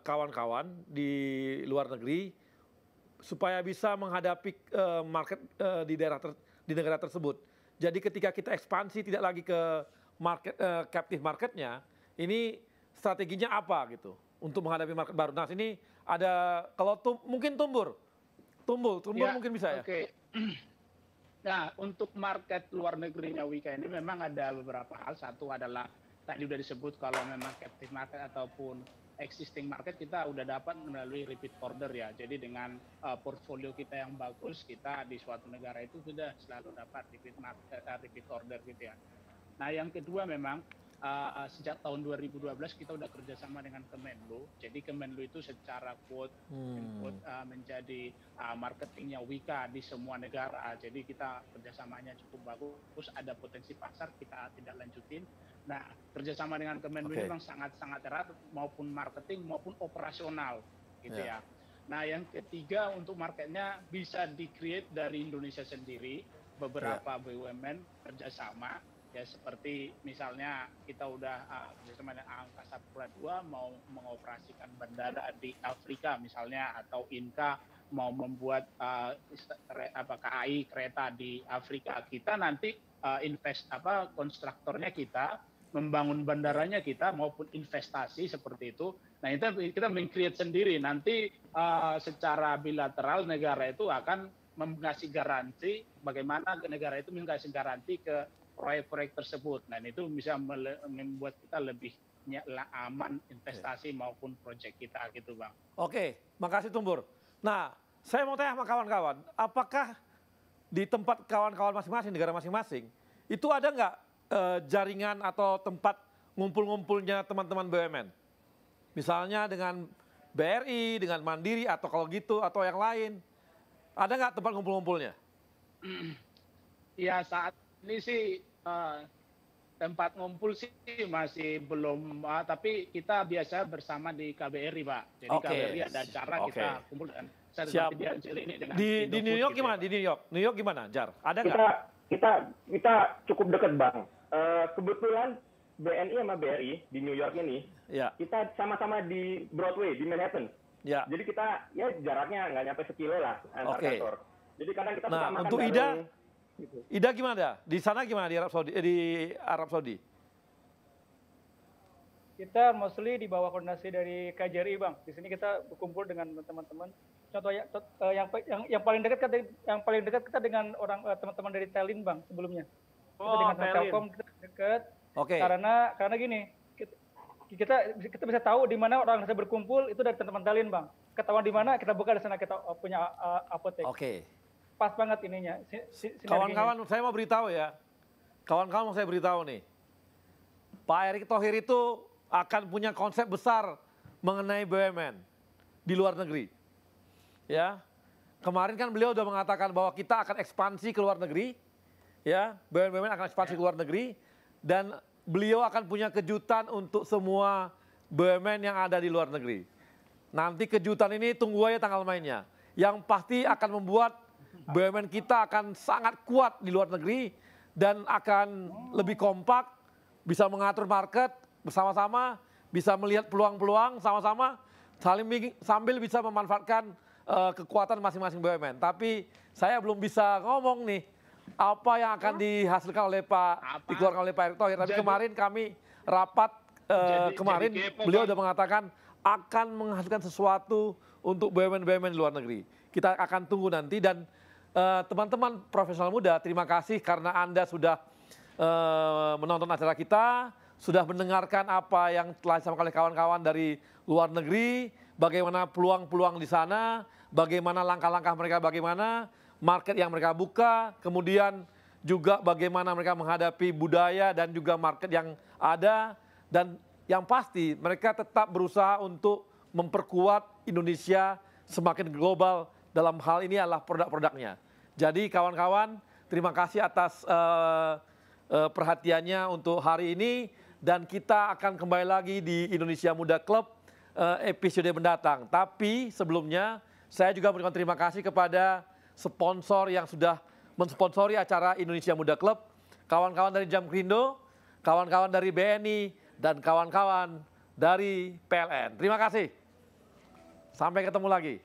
Speaker 2: kawan-kawan di luar negeri supaya bisa menghadapi market di negara tersebut. Jadi ketika kita ekspansi tidak lagi ke market captive marketnya, ini strateginya apa gitu untuk menghadapi market baru. Nah, sini ada kalau mungkin Tumbur ya, mungkin bisa ya.
Speaker 9: Oke. Nah, untuk market luar negerinya Wika ini memang ada beberapa hal. Satu adalah tadi sudah disebut kalau memang captive market ataupun existing market kita udah dapat melalui repeat order ya. Jadi dengan portfolio kita yang bagus, kita di suatu negara itu sudah selalu dapat repeat order gitu ya. Nah, yang kedua memang sejak tahun 2012 kita udah kerjasama dengan Kemenlu. Jadi Kemenlu itu secara quote menjadi marketingnya Wika di semua negara. Jadi kita kerjasamanya cukup bagus. Ada potensi pasar kita tidak lanjutin. Nah, kerjasama dengan Kemenlu ini memang sangat-sangat erat, maupun marketing maupun operasional, gitu ya. Nah, yang ketiga untuk marketnya bisa di-create dari Indonesia sendiri, beberapa BUMN kerjasama, ya seperti misalnya kita udah kerjasama dengan Angkasa Pura II mau mengoperasikan bandara di Afrika misalnya, atau Inka mau membuat KAI kereta di Afrika. Kita nanti konstruktornya kita, membangun bandaranya kita maupun investasi seperti itu. Nah, itu kita meng-create sendiri. Nanti secara bilateral negara itu akan mengasih garansi, bagaimana negara itu mengasih garansi ke proyek-proyek tersebut. Nah, itu bisa membuat kita lebih aman investasi maupun proyek kita gitu, Bang.
Speaker 2: Oke, makasih Tumbur. Nah, saya mau tanya sama kawan-kawan, apakah di tempat kawan-kawan masing-masing, negara masing-masing, itu ada nggak jaringan atau tempat ngumpul-ngumpulnya teman-teman BUMN? Misalnya dengan BRI, dengan Mandiri, atau kalau gitu, atau yang lain. Ada nggak tempat ngumpul-ngumpulnya?
Speaker 9: Ya, saat ini sih tempat ngumpul sih masih belum, tapi kita biasa bersama di KBRI, Pak. Jadi KBRI ada acara kita kumpul dan
Speaker 2: siap. Di New York gimana? Di New York gimana, Jar? Ada nggak?
Speaker 12: Kita cukup dekat, Bang. Kebetulan BNI sama BRI di New York ini, kita sama-sama di Broadway, di Manhattan. Jadi kita jaraknya nggak nyampe sekilo lah antar kantor. Jadi kadang kita suka makan
Speaker 2: untuk
Speaker 12: bareng.
Speaker 2: Ida gimana? Di sana gimana di Arab Saudi?
Speaker 13: Kita mostly di bawah koordinasi dari KJRI, Bang. Di sini kita berkumpul dengan teman-teman. Contoh yang paling dekat kita dengan teman-teman dari Telin, Bang, sebelumnya. Kita dengan Telkom kita dekat. Karena gini, kita bisa tahu di mana orang bisa berkumpul itu dari teman-teman Telin, Bang. Ketahuan di mana kita buka di sana, kita punya apotek. Pas banget ininya.
Speaker 2: Kawan-kawan, saya mau beritahu ya. Kawan-kawan mau saya beritahu nih. Pak Erick Thohir itu akan punya konsep besar mengenai BUMN di luar negeri. Ya. Kemarin kan beliau sudah mengatakan bahwa kita akan ekspansi ke luar negeri. Ya, BUMN akan ekspansi ke luar negeri dan beliau akan punya kejutan untuk semua BUMN yang ada di luar negeri. Nanti kejutan ini tunggu aja tanggal mainnya. Yang pasti akan membuat BUMN kita akan sangat kuat di luar negeri dan akan lebih kompak, bisa mengatur market bersama-sama, bisa melihat peluang-peluang sama-sama, sambil bisa memanfaatkan kekuatan masing-masing BUMN. Tapi saya belum bisa ngomong nih apa yang akan dihasilkan oleh dikeluarkan oleh Pak Erick Thohir. Tapi kemarin kami rapat kemarin beliau sudah mengatakan akan menghasilkan sesuatu untuk BUMN-BUMN di luar negeri. Kita akan tunggu nanti dan teman-teman profesional muda, terima kasih karena Anda sudah menonton acara kita, sudah mendengarkan apa yang telah disampaikan oleh kawan-kawan dari luar negeri, bagaimana peluang-peluang di sana, bagaimana langkah-langkah mereka, bagaimana market yang mereka buka, kemudian juga bagaimana mereka menghadapi budaya dan juga market yang ada, dan yang pasti mereka tetap berusaha untuk memperkuat Indonesia semakin global dalam hal ini adalah produk-produknya. Jadi kawan-kawan, terima kasih atas perhatiannya untuk hari ini. Dan kita akan kembali lagi di Indonesia Muda Club episode mendatang. Tapi sebelumnya saya juga memberikan terima kasih kepada sponsor yang sudah mensponsori acara Indonesia Muda Club. Kawan-kawan dari Jamkrindo, kawan-kawan dari BNI, dan kawan-kawan dari PLN. Terima kasih. Sampai ketemu lagi.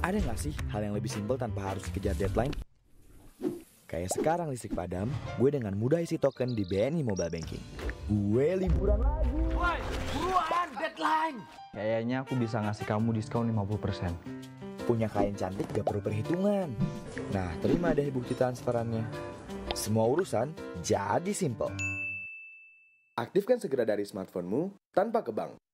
Speaker 1: Ada nggak sih hal yang lebih simpel tanpa harus kejar deadline? Kayak sekarang listrik padam, gue dengan mudah isi token di BNI Mobile Banking. Gue liburan lagi.
Speaker 2: Woi, buruan, deadline.
Speaker 3: Kayaknya aku bisa ngasih kamu diskon 50%.
Speaker 1: Punya klien cantik gak perlu perhitungan. Nah, terima deh bukti transferannya. Semua urusan jadi simple. Aktifkan segera dari smartphone-mu tanpa ke bank.